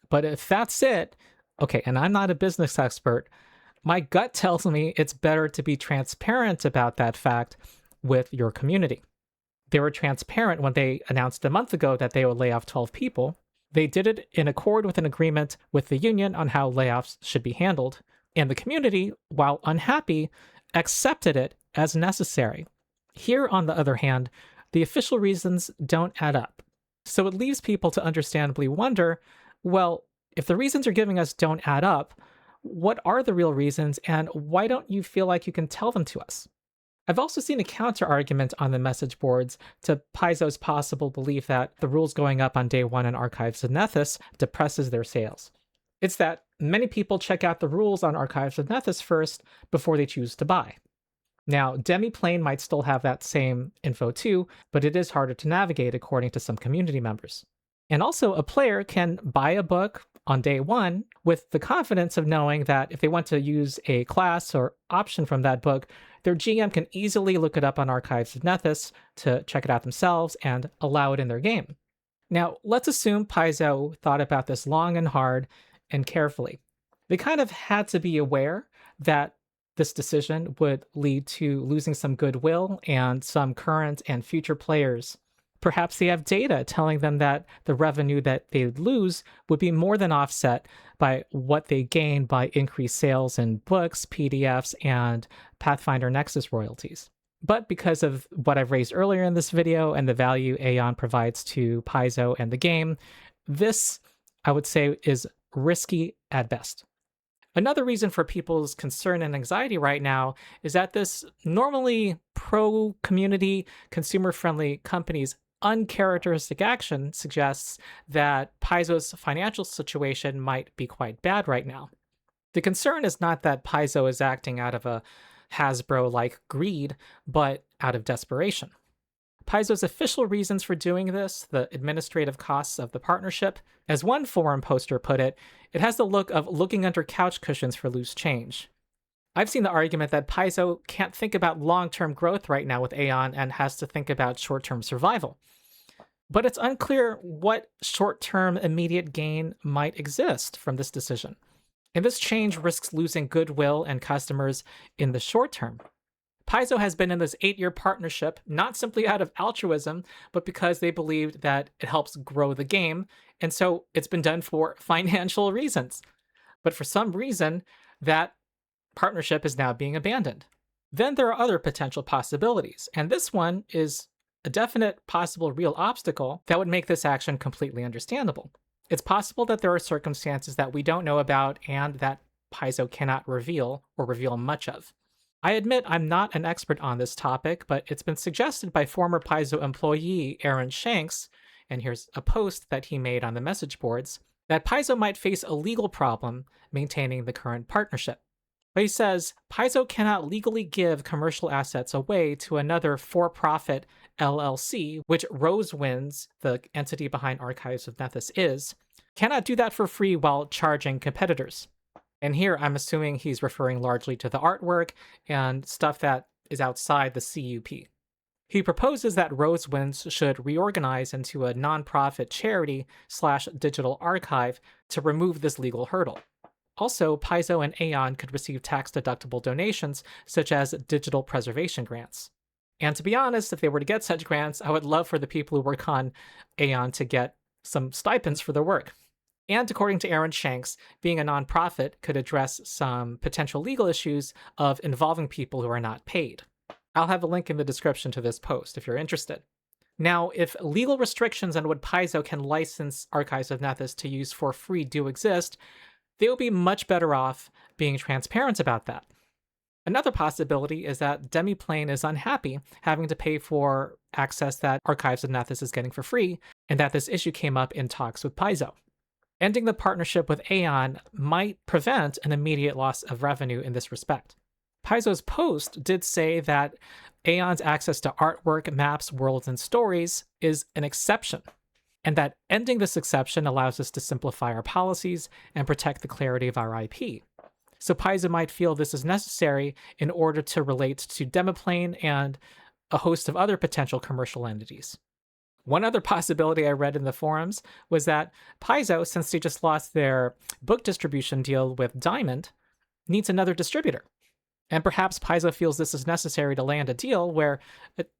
But if that's it, okay, and I'm not a business expert, my gut tells me it's better to be transparent about that fact with your community. They were transparent when they announced a month ago that they would lay off 12 people. They did it in accord with an agreement with the union on how layoffs should be handled. And the community, while unhappy, accepted it as necessary. Here, on the other hand, the official reasons don't add up. So it leaves people to understandably wonder, well, if the reasons you're giving us don't add up, what are the real reasons, and why don't you feel like you can tell them to us? I've also seen a counter-argument on the message boards to Paizo's possible belief that the rules going up on day one in Archives of Nethys depresses their sales. It's that many people check out the rules on Archives of Nethys first before they choose to buy. Now, Demiplane might still have that same info too, but it is harder to navigate according to some community members. And also, a player can buy a book on day one with the confidence of knowing that if they want to use a class or option from that book, their GM can easily look it up on Archives of Nethys to check it out themselves and allow it in their game. Now, let's assume Paizo thought about this long and hard and carefully. They kind of had to be aware that this decision would lead to losing some goodwill and some current and future players. Perhaps they have data telling them that the revenue that they'd lose would be more than offset by what they gain by increased sales in books, PDFs, and Pathfinder Nexus royalties. But because of what I've raised earlier in this video and the value Aeon provides to Paizo and the game, this, I would say, is risky at best. Another reason for people's concern and anxiety right now is that this normally pro-community, consumer-friendly company's uncharacteristic action suggests that Paizo's financial situation might be quite bad right now. The concern is not that Paizo is acting out of a Hasbro-like greed, but out of desperation. Paizo's official reasons for doing this, the administrative costs of the partnership, as one forum poster put it, it has the look of looking under couch cushions for loose change. I've seen the argument that Paizo can't think about long-term growth right now with Aeon and has to think about short-term survival. But it's unclear what short-term immediate gain might exist from this decision. And this change risks losing goodwill and customers in the short term. Paizo has been in this 8-year partnership not simply out of altruism, but because they believed that it helps grow the game, and so it's been done for financial reasons. But for some reason, that partnership is now being abandoned. Then there are other potential possibilities, and this one is a definite possible real obstacle that would make this action completely understandable. It's possible that there are circumstances that we don't know about and that Paizo cannot reveal or reveal much of. I admit I'm not an expert on this topic, but it's been suggested by former Paizo employee Shanks, and here's a post that he made on the message boards, that Paizo might face a legal problem maintaining the current partnership. But he says Paizo cannot legally give commercial assets away to another for-profit LLC, which Rosewinds, the entity behind Archives of Nethys, cannot do that for free while charging competitors. And here I'm assuming he's referring largely to the artwork and stuff that is outside the CUP. He proposes that Rosewinds should reorganize into a nonprofit charity/digital archive to remove this legal hurdle. Also, Paizo and Aeon could receive tax-deductible donations, such as digital preservation grants. And to be honest, if they were to get such grants, I would love for the people who work on Aeon to get some stipends for their work. And according to Shanks, being a nonprofit could address some potential legal issues of involving people who are not paid. I'll have a link in the description to this post if you're interested. Now, if legal restrictions on what Paizo can license Archives of Nethys to use for free do exist, they will be much better off being transparent about that. Another possibility is that Demiplane is unhappy having to pay for access that Archives of Nethys is getting for free, and that this issue came up in talks with Paizo. Ending the partnership with Aeon might prevent an immediate loss of revenue in this respect. Paizo's post did say that Aeon's access to artwork, maps, worlds, and stories is an exception, and that ending this exception allows us to simplify our policies and protect the clarity of our IP. So Paizo might feel this is necessary in order to relate to Demiplane and a host of other potential commercial entities. One other possibility I read in the forums was that Paizo, since they just lost their book distribution deal with Diamond, needs another distributor. And perhaps Paizo feels this is necessary to land a deal where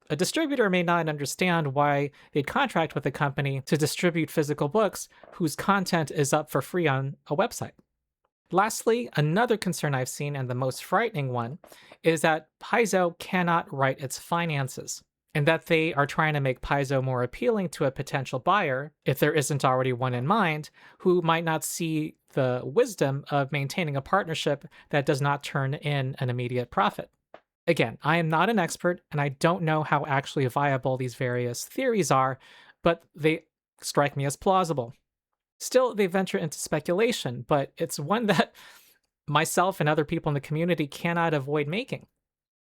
a distributor may not understand why they'd contract with a company to distribute physical books whose content is up for free on a website. Lastly, another concern I've seen, and the most frightening one, is that Paizo cannot write its finances, and that they are trying to make Paizo more appealing to a potential buyer, if there isn't already one in mind, who might not see the wisdom of maintaining a partnership that does not turn in an immediate profit. Again, I am not an expert, and I don't know how actually viable these various theories are, but they strike me as plausible. Still, they venture into speculation, but it's one that myself and other people in the community cannot avoid making.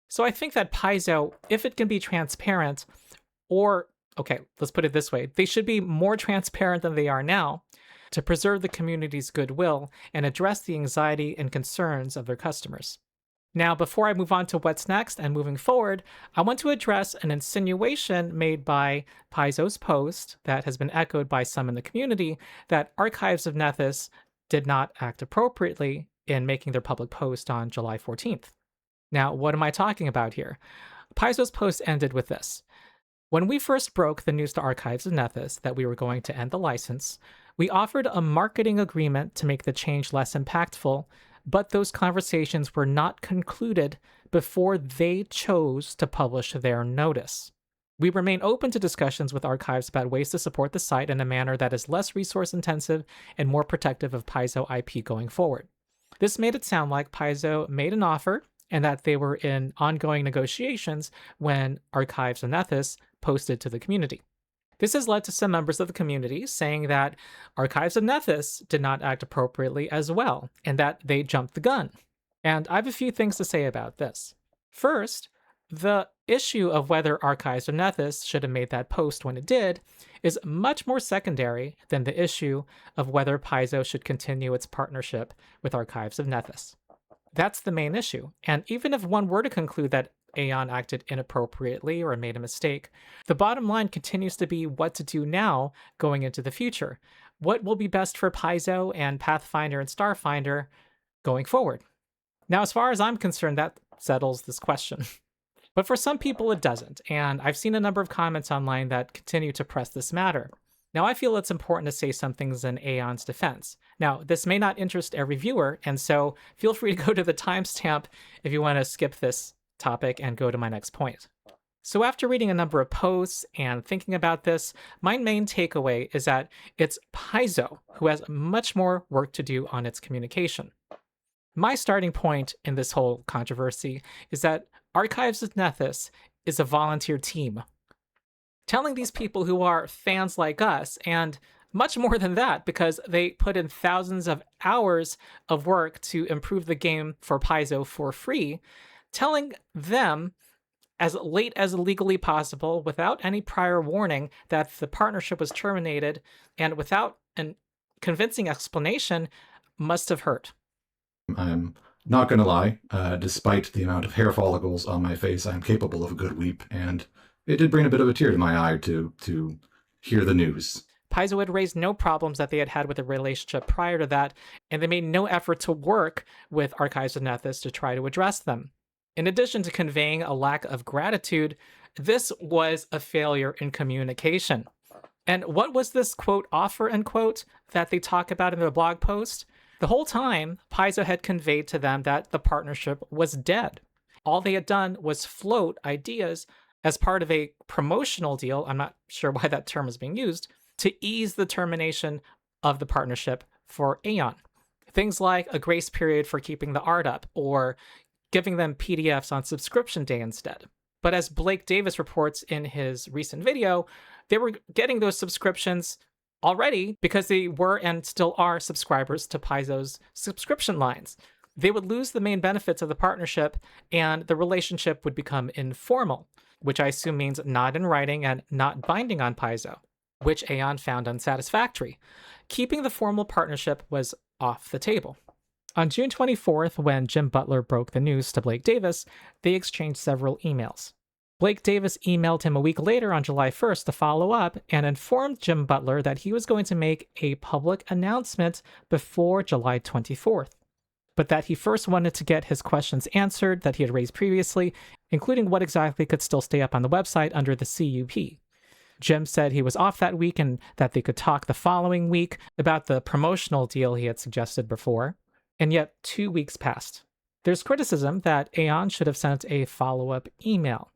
So I think that Paizo, if it can be transparent, or, okay, let's put it this way, they should be more transparent than they are now to preserve the community's goodwill and address the anxiety and concerns of their customers. Now, before I move on to what's next and moving forward, I want to address an insinuation made by Paizo's post that has been echoed by some in the community that Archives of Nethys did not act appropriately in making their public post on July 14th. Now, what am I talking about here? Paizo's post ended with this. When we first broke the news to Archives of Nethys that we were going to end the license, we offered a marketing agreement to make the change less impactful, but those conversations were not concluded before they chose to publish their notice. We remain open to discussions with Archives about ways to support the site in a manner that is less resource intensive and more protective of Paizo IP going forward. This made it sound like Paizo made an offer and that they were in ongoing negotiations when Archives of Nethys posted to the community. This has led to some members of the community saying that Archives of Nethys did not act appropriately as well, and that they jumped the gun. And I have a few things to say about this. First, the issue of whether Archives of Nethys should have made that post when it did is much more secondary than the issue of whether Paizo should continue its partnership with Archives of Nethys. That's the main issue, and even if one were to conclude that Aeon acted inappropriately or made a mistake, the bottom line continues to be what to do now going into the future. What will be best for Paizo and Pathfinder and Starfinder going forward. Now, as far as I'm concerned, that settles this question. But for some people, it doesn't, and I've seen a number of comments online that continue to press this matter. Now, I feel it's important to say some things in Aeon's defense. Now, this may not interest every viewer, and so feel free to go to the timestamp if you want to skip this topic and go to my next point. So after reading a number of posts and thinking about this, my main takeaway is that it's Paizo who has much more work to do on its communication. My starting point in this whole controversy is that Archives of Nethys is a volunteer team. Telling these people who are fans like us, and much more than that because they put in thousands of hours of work to improve the game for Paizo for free, telling them as late as legally possible without any prior warning that the partnership was terminated and without a convincing explanation must have hurt. I'm not going to lie, despite the amount of hair follicles on my face, I'm capable of a good weep, and it did bring a bit of a tear to my eye to hear the news. Paizo had raised no problems that they had had with the relationship prior to that, and they made no effort to work with Archives of Nethys to try to address them. In addition to conveying a lack of gratitude, this was a failure in communication. And what was this quote offer end quote that they talk about in their blog post? The whole time, Paizo had conveyed to them that the partnership was dead. All they had done was float ideas as part of a promotional deal, I'm not sure why that term is being used, to ease the termination of the partnership for Aeon. Things like a grace period for keeping the art up, or giving them PDFs on subscription day instead. But as Blake Davis reports in his recent video, they were getting those subscriptions already because they were and still are subscribers to Paizo's subscription lines. They would lose the main benefits of the partnership, and the relationship would become informal, which I assume means not in writing and not binding on Paizo, which Aeon found unsatisfactory. Keeping the formal partnership was off the table. On June 24th, when Jim Butler broke the news to Blake Davis, they exchanged several emails. Blake Davis emailed him a week later on July 1st to follow up and informed Jim Butler that he was going to make a public announcement before July 24th, but that he first wanted to get his questions answered that he had raised previously, including what exactly could still stay up on the website under the CUP. Jim said he was off that week and that they could talk the following week about the promotional deal he had suggested before. And yet 2 weeks passed. There's criticism that Aeon should have sent a follow-up email.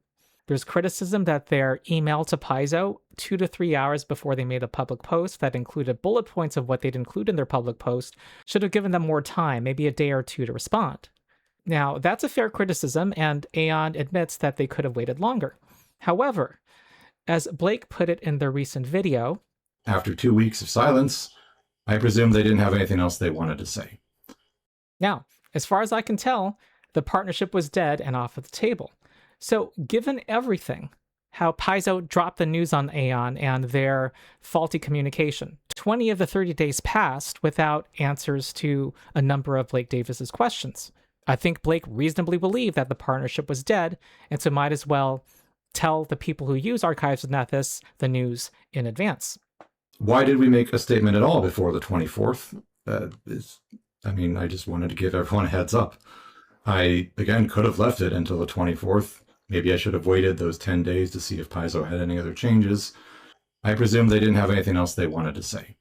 There's criticism that their email to Paizo 2 to 3 hours before they made a public post that included bullet points of what they'd include in their public post should have given them more time, maybe a day or two to respond. Now, that's a fair criticism, and Aeon admits that they could have waited longer. However, as Blake put it in their recent video, after 2 weeks of silence, I presume they didn't have anything else they wanted to say. Now, as far as I can tell, the partnership was dead and off of the table. So, given everything, how Paizo dropped the news on Aeon and their faulty communication, 20 of the 30 days passed without answers to a number of Blake Davis's questions. I think Blake reasonably believed that the partnership was dead, and so might as well tell the people who use Archives of Nethys the news in advance. Why did we make a statement at all before the 24th? I just wanted to give everyone a heads up. I, again, could have left it until the 24th. Maybe I should have waited those 10 days to see if Paizo had any other changes. I presume they didn't have anything else they wanted to say.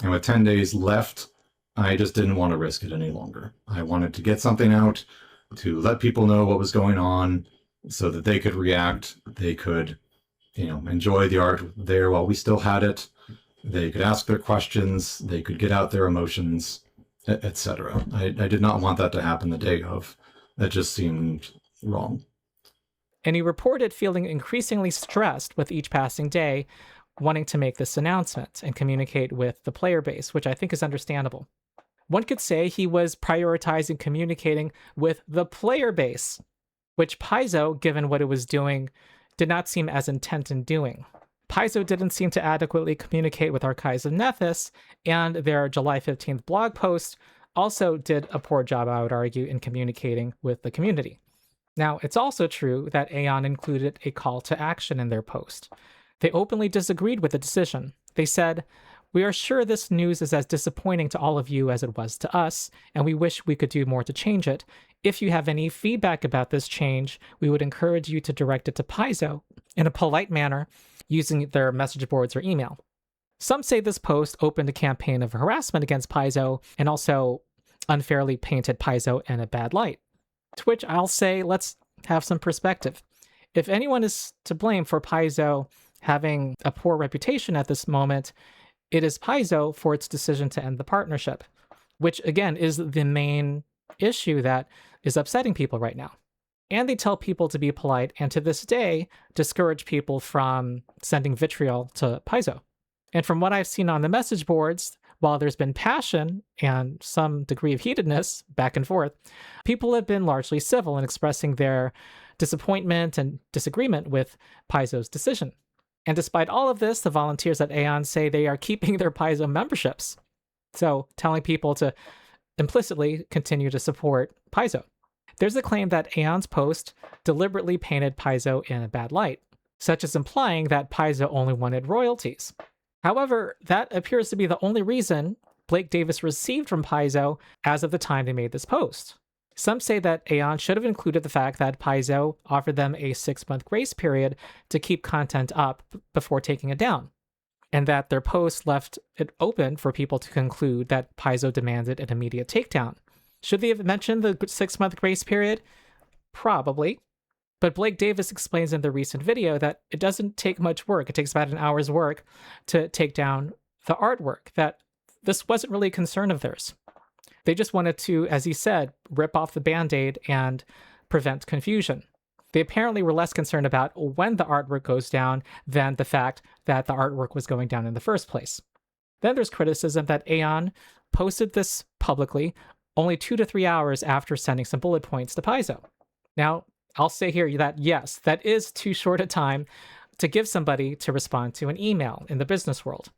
And with 10 days left, I just didn't want to risk it any longer. I wanted to get something out to let people know what was going on so that they could react. They could, enjoy the art there while we still had it. They could ask their questions. They could get out their emotions, etc. I did not want that to happen the day of. That just seemed wrong. And he reported feeling increasingly stressed with each passing day, wanting to make this announcement and communicate with the player base, which I think is understandable. One could say he was prioritizing communicating with the player base, which Paizo, given what it was doing, did not seem as intent in doing. Paizo didn't seem to adequately communicate with Archives of Nethys, and their July 15th blog post also did a poor job, I would argue, in communicating with the community. Now, it's also true that Aeon included a call to action in their post. They openly disagreed with the decision. They said, We are sure this news is as disappointing to all of you as it was to us, and we wish we could do more to change it. If you have any feedback about this change, we would encourage you to direct it to Paizo in a polite manner using their message boards or email. Some say this post opened a campaign of harassment against Paizo and also unfairly painted Paizo in a bad light. To which I'll say, let's have some perspective. If anyone is to blame for Paizo having a poor reputation at this moment, it is Paizo for its decision to end the partnership, which again is the main issue that is upsetting people right now. And they tell people to be polite, and to this day, discourage people from sending vitriol to Paizo. And from what I've seen on the message boards, while there's been passion and some degree of heatedness back and forth, people have been largely civil in expressing their disappointment and disagreement with Paizo's decision. And despite all of this, the volunteers at Aeon say they are keeping their Paizo memberships. So telling people to implicitly continue to support Paizo. There's a claim that Aeon's post deliberately painted Paizo in a bad light, such as implying that Paizo only wanted royalties. However, that appears to be the only reason Blake Davis received from Paizo as of the time they made this post. Some say that Aeon should have included the fact that Paizo offered them a 6-month grace period to keep content up before taking it down, and that their post left it open for people to conclude that Paizo demanded an immediate takedown. Should they have mentioned the 6-month grace period? Probably. But Blake Davis explains in the recent video that it doesn't take much work. It takes about an hour's work to take down the artwork, that this wasn't really a concern of theirs. They just wanted to, as he said, rip off the Band-Aid and prevent confusion. They apparently were less concerned about when the artwork goes down than the fact that the artwork was going down in the first place. Then there's criticism that Aeon posted this publicly only 2 to 3 hours after sending some bullet points to Paizo. Now, I'll say here that yes, that is too short a time to give somebody to respond to an email in the business world.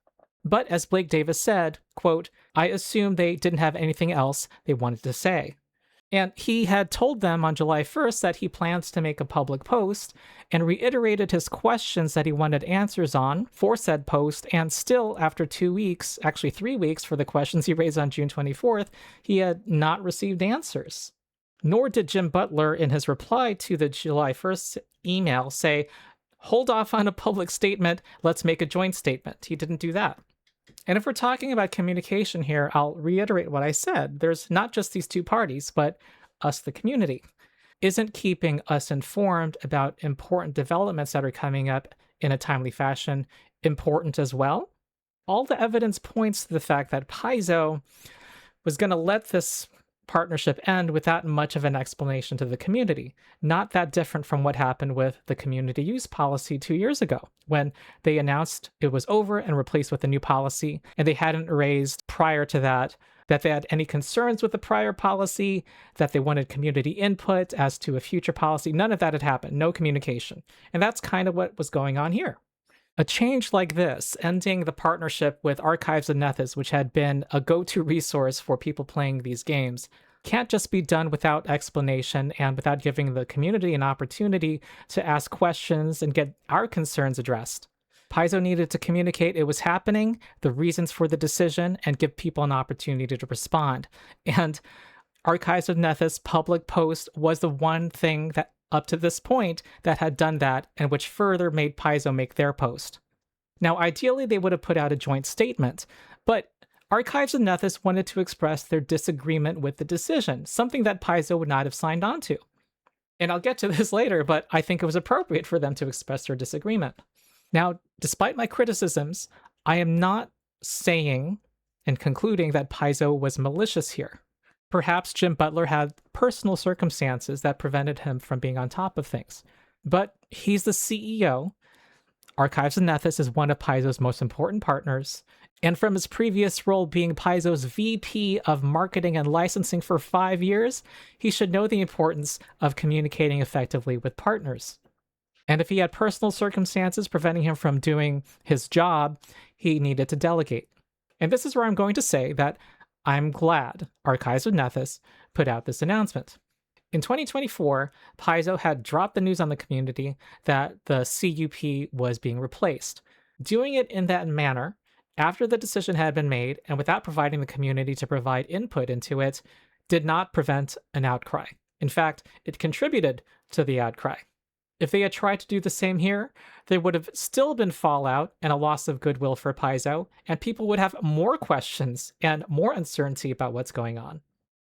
But as Blake Davis said, quote, I assume they didn't have anything else they wanted to say. And he had told them on July 1st that he plans to make a public post and reiterated his questions that he wanted answers on for said post. And still, after 2 weeks, actually 3 weeks for the questions he raised on June 24th, he had not received answers. Nor did Jim Butler, in his reply to the July 1st email, say, hold off on a public statement, let's make a joint statement. He didn't do that. And if we're talking about communication here, I'll reiterate what I said. There's not just these two parties, but us, the community. Isn't keeping us informed about important developments that are coming up in a timely fashion important as well? All the evidence points to the fact that Paizo was going to let this partnership end without much of an explanation to the community. Not that different from what happened with the community use policy 2 years ago, when they announced it was over and replaced with a new policy, and they hadn't raised prior to that they had any concerns with the prior policy, that they wanted community input as to a future policy. None of that had happened. No communication. And that's kind of what was going on here. A change like this, ending the partnership with Archives of Nethys, which had been a go-to resource for people playing these games, can't just be done without explanation and without giving the community an opportunity to ask questions and get our concerns addressed. Paizo needed to communicate it was happening, the reasons for the decision, and give people an opportunity to respond. And Archives of Nethys public post was the one thing that up to this point that had done that, and which further made Paizo make their post. Now, ideally, they would have put out a joint statement, but Archives of Nethys wanted to express their disagreement with the decision, something that Paizo would not have signed on to. And I'll get to this later, but I think it was appropriate for them to express their disagreement. Now, despite my criticisms, I am not saying and concluding that Paizo was malicious here. Perhaps Jim Butler had personal circumstances that prevented him from being on top of things. But he's the CEO. Archives of Nethys is one of Paizo's most important partners. And from his previous role being Paizo's VP of Marketing and Licensing for 5 years, he should know the importance of communicating effectively with partners. And if he had personal circumstances preventing him from doing his job, he needed to delegate. And this is where I'm going to say that I'm glad Archives of Nethys put out this announcement. In 2024, Paizo had dropped the news on the community that the CUP was being replaced. Doing it in that manner, after the decision had been made and without providing the community to provide input into it, did not prevent an outcry. In fact, it contributed to the outcry. If they had tried to do the same here, there would have still been fallout and a loss of goodwill for Paizo, and people would have more questions and more uncertainty about what's going on.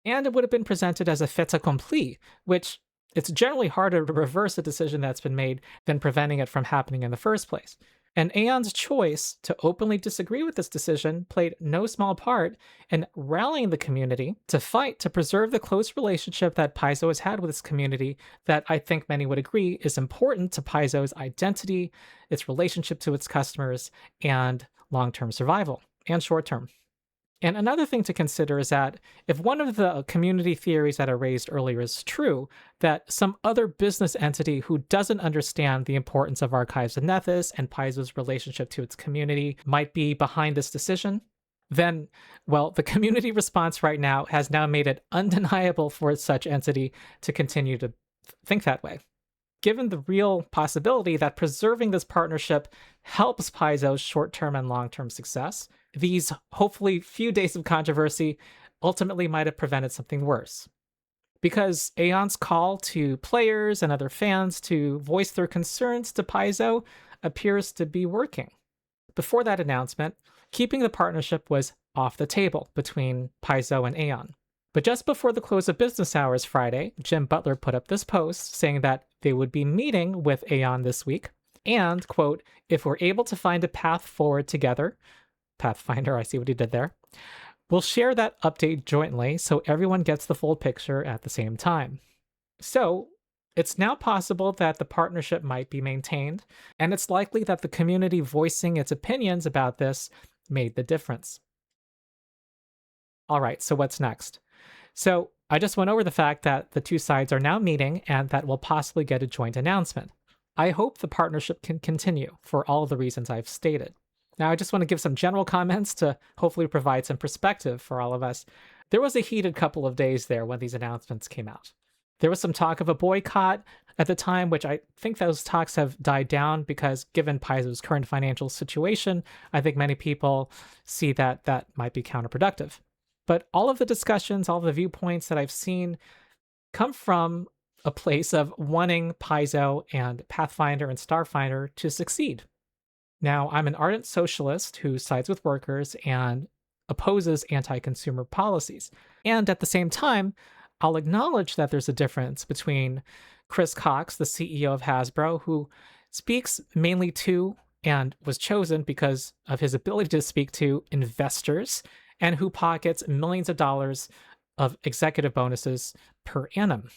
And it would have been presented as a fait accompli, which it's generally harder to reverse a decision that's been made than preventing it from happening in the first place. And Aeon's choice to openly disagree with this decision played no small part in rallying the community to fight to preserve the close relationship that Paizo has had with its community that I think many would agree is important to Paizo's identity, its relationship to its customers, and long-term survival, and short-term. And another thing to consider is that if one of the community theories that I raised earlier is true, that some other business entity who doesn't understand the importance of Archives of Nethys and Paizo's relationship to its community might be behind this decision, then, well, the community response right now has now made it undeniable for such entity to continue to think that way. Given the real possibility that preserving this partnership helps Paizo's short-term and long-term success, these hopefully few days of controversy ultimately might have prevented something worse. Because Aeon's call to players and other fans to voice their concerns to Paizo appears to be working. Before that announcement, keeping the partnership was off the table between Paizo and Aeon. But just before the close of business hours Friday, Jim Butler put up this post saying that they would be meeting with Aeon this week and, quote, if we're able to find a path forward together, Pathfinder, I see what he did there, we'll share that update jointly so everyone gets the full picture at the same time. So it's now possible that the partnership might be maintained, and it's likely that the community voicing its opinions about this made the difference. All right, so what's next? So I just went over the fact that the two sides are now meeting and that we'll possibly get a joint announcement. I hope the partnership can continue for all of the reasons I've stated. Now, I just want to give some general comments to hopefully provide some perspective for all of us. There was a heated couple of days there when these announcements came out. There was some talk of a boycott at the time, which I think those talks have died down because given Paizo's current financial situation, I think many people see that that might be counterproductive. But all of the discussions, all of the viewpoints that I've seen come from a place of wanting Paizo and Pathfinder and Starfinder to succeed. Now, I'm an ardent socialist who sides with workers and opposes anti-consumer policies. And at the same time, I'll acknowledge that there's a difference between Chris Cox, the CEO of Hasbro, who speaks mainly to and was chosen because of his ability to speak to investors and who pockets millions of dollars of executive bonuses per annum.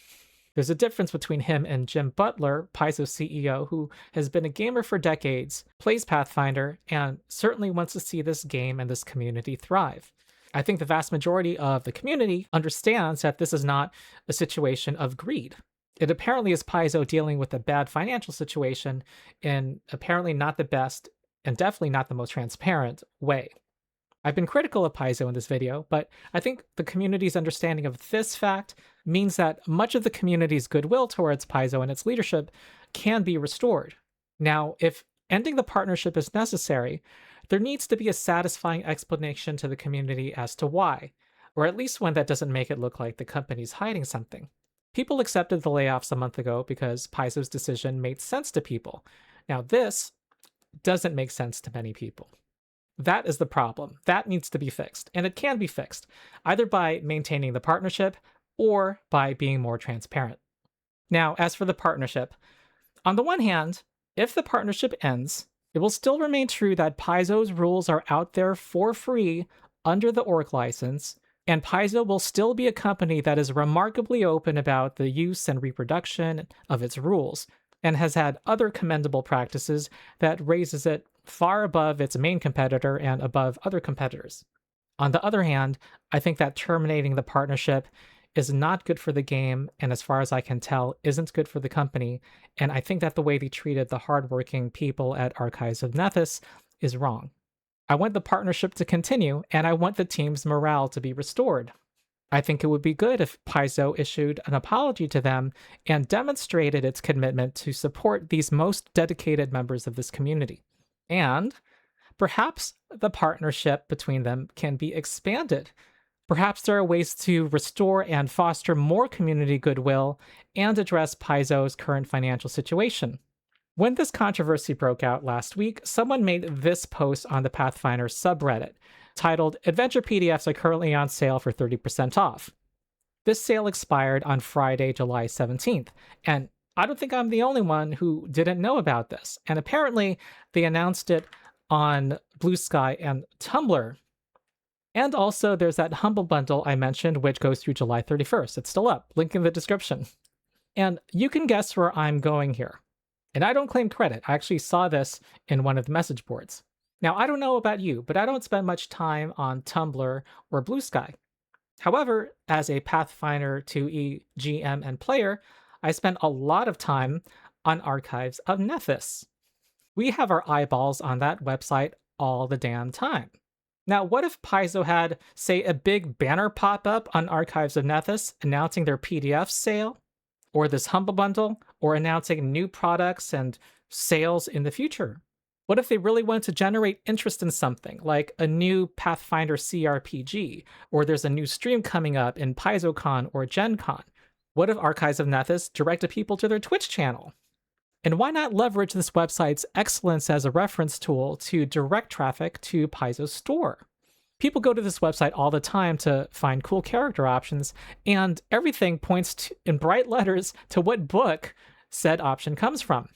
There's a difference between him and Jim Butler, Paizo's CEO, who has been a gamer for decades, plays Pathfinder, and certainly wants to see this game and this community thrive. I think the vast majority of the community understands that this is not a situation of greed. It apparently is Paizo dealing with a bad financial situation in apparently not the best and definitely not the most transparent way. I've been critical of Paizo in this video, but I think the community's understanding of this fact means that much of the community's goodwill towards Paizo and its leadership can be restored. Now, if ending the partnership is necessary, there needs to be a satisfying explanation to the community as to why, or at least one that doesn't make it look like the company's hiding something. People accepted the layoffs a month ago because Paizo's decision made sense to people. Now, this doesn't make sense to many people. That is the problem. That needs to be fixed. And it can be fixed, either by maintaining the partnership or by being more transparent. Now, as for the partnership, on the one hand, if the partnership ends, it will still remain true that Paizo's rules are out there for free under the Orc license, and Paizo will still be a company that is remarkably open about the use and reproduction of its rules, and has had other commendable practices that raises it far above its main competitor and above other competitors. On the other hand, I think that terminating the partnership is not good for the game, and as far as I can tell, isn't good for the company, and I think that the way they treated the hardworking people at Archives of Nethys is wrong. I want the partnership to continue, and I want the team's morale to be restored. I think it would be good if Paizo issued an apology to them and demonstrated its commitment to support these most dedicated members of this community. And perhaps the partnership between them can be expanded. Perhaps there are ways to restore and foster more community goodwill and address Paizo's current financial situation. When this controversy broke out last week, someone made this post on the Pathfinder subreddit, titled, "Adventure PDFs are currently on sale for 30% off." This sale expired on Friday, July 17th, and I don't think I'm the only one who didn't know about this. And apparently, they announced it on Blue Sky and Tumblr. And also, there's that Humble Bundle I mentioned, which goes through July 31st. It's still up, link in the description. And you can guess where I'm going here. And I don't claim credit. I actually saw this in one of the message boards. Now, I don't know about you, but I don't spend much time on Tumblr or Blue Sky. However, as a Pathfinder 2e GM and player, I spend a lot of time on Archives of Nethys. We have our eyeballs on that website all the damn time. Now, what if Paizo had, say, a big banner pop up on Archives of Nethys announcing their PDF sale, or this Humble Bundle, or announcing new products and sales in the future? What if they really wanted to generate interest in something, like a new Pathfinder CRPG, or there's a new stream coming up in PaizoCon or Gen Con? What if Archives of Nethys directed people to their Twitch channel? And why not leverage this website's excellence as a reference tool to direct traffic to Paizo's store? People go to this website all the time to find cool character options, and everything points to, in bright letters, to what book said option comes from.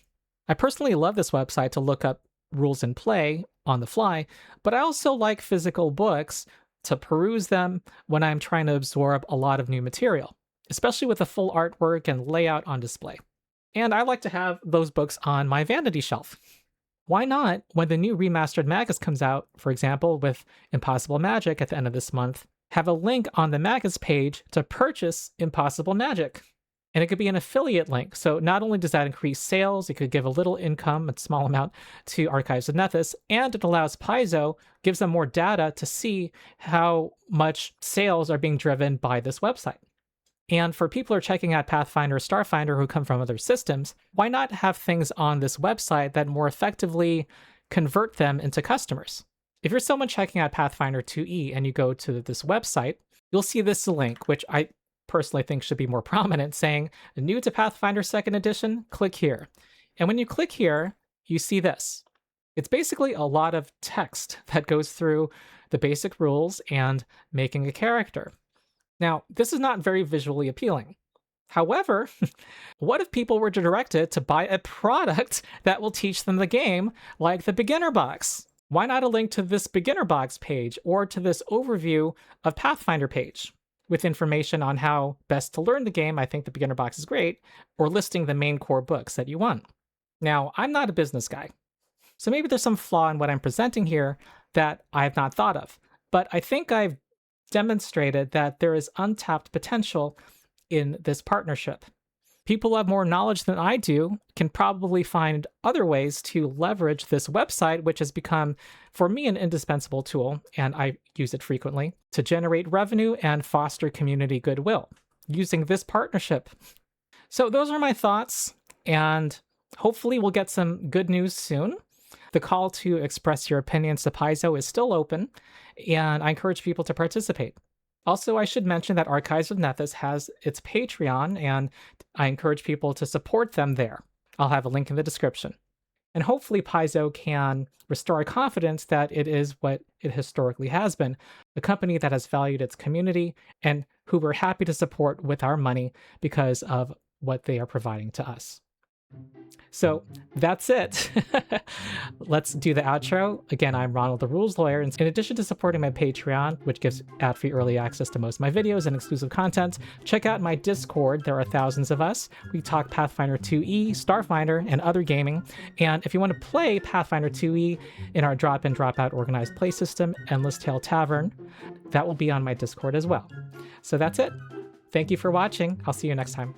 I personally love this website to look up rules in play on the fly, but I also like physical books to peruse them when I'm trying to absorb a lot of new material, especially with the full artwork and layout on display. And I like to have those books on my vanity shelf. Why not, when the new remastered Magus comes out, for example, with Impossible Magic at the end of this month, have a link on the Magus page to purchase Impossible Magic? And it could be an affiliate link. So not only does that increase sales, it could give a little income, a small amount, to Archives of Nethys, and it allows Paizo, gives them more data to see how much sales are being driven by this website. And for people who are checking out Pathfinder or Starfinder who come from other systems, why not have things on this website that more effectively convert them into customers? If you're someone checking out Pathfinder 2e and you go to this website, you'll see this link, which I personally think should be more prominent, saying, "New to Pathfinder 2nd Edition, click here." And when you click here, you see this. It's basically a lot of text that goes through the basic rules and making a character. Now, this is not very visually appealing. However, what if people were directed to buy a product that will teach them the game, like the beginner box? Why not a link to this beginner box page or to this overview of Pathfinder page with information on how best to learn the game? I think the beginner box is great, or listing the main core books that you want. Now, I'm not a business guy, so maybe there's some flaw in what I'm presenting here that I have not thought of, but I think I've demonstrated that there is untapped potential in this partnership. People who have more knowledge than I do can probably find other ways to leverage this website, which has become, for me, an indispensable tool, and I use it frequently, to generate revenue and foster community goodwill using this partnership. So those are my thoughts, and hopefully we'll get some good news soon. The call to express your opinions to Paizo is still open, and I encourage people to participate. Also, I should mention that Archives of Nethys has its Patreon, and I encourage people to support them there. I'll have a link in the description. And hopefully Paizo can restore confidence that it is what it historically has been, a company that has valued its community and who we're happy to support with our money because of what they are providing to us. So that's it. Let's do the outro. Again, I'm Ronald the Rules Lawyer, and in addition to supporting my Patreon, which gives ad-free early access to most of my videos and exclusive content, check out my Discord. There are thousands of us. We talk Pathfinder 2e, Starfinder, and other gaming. And if you want to play Pathfinder 2e in our drop-in, drop-out organized play system, Endless Tale Tavern, that will be on my Discord as well. So that's it. Thank you for watching. I'll see you next time.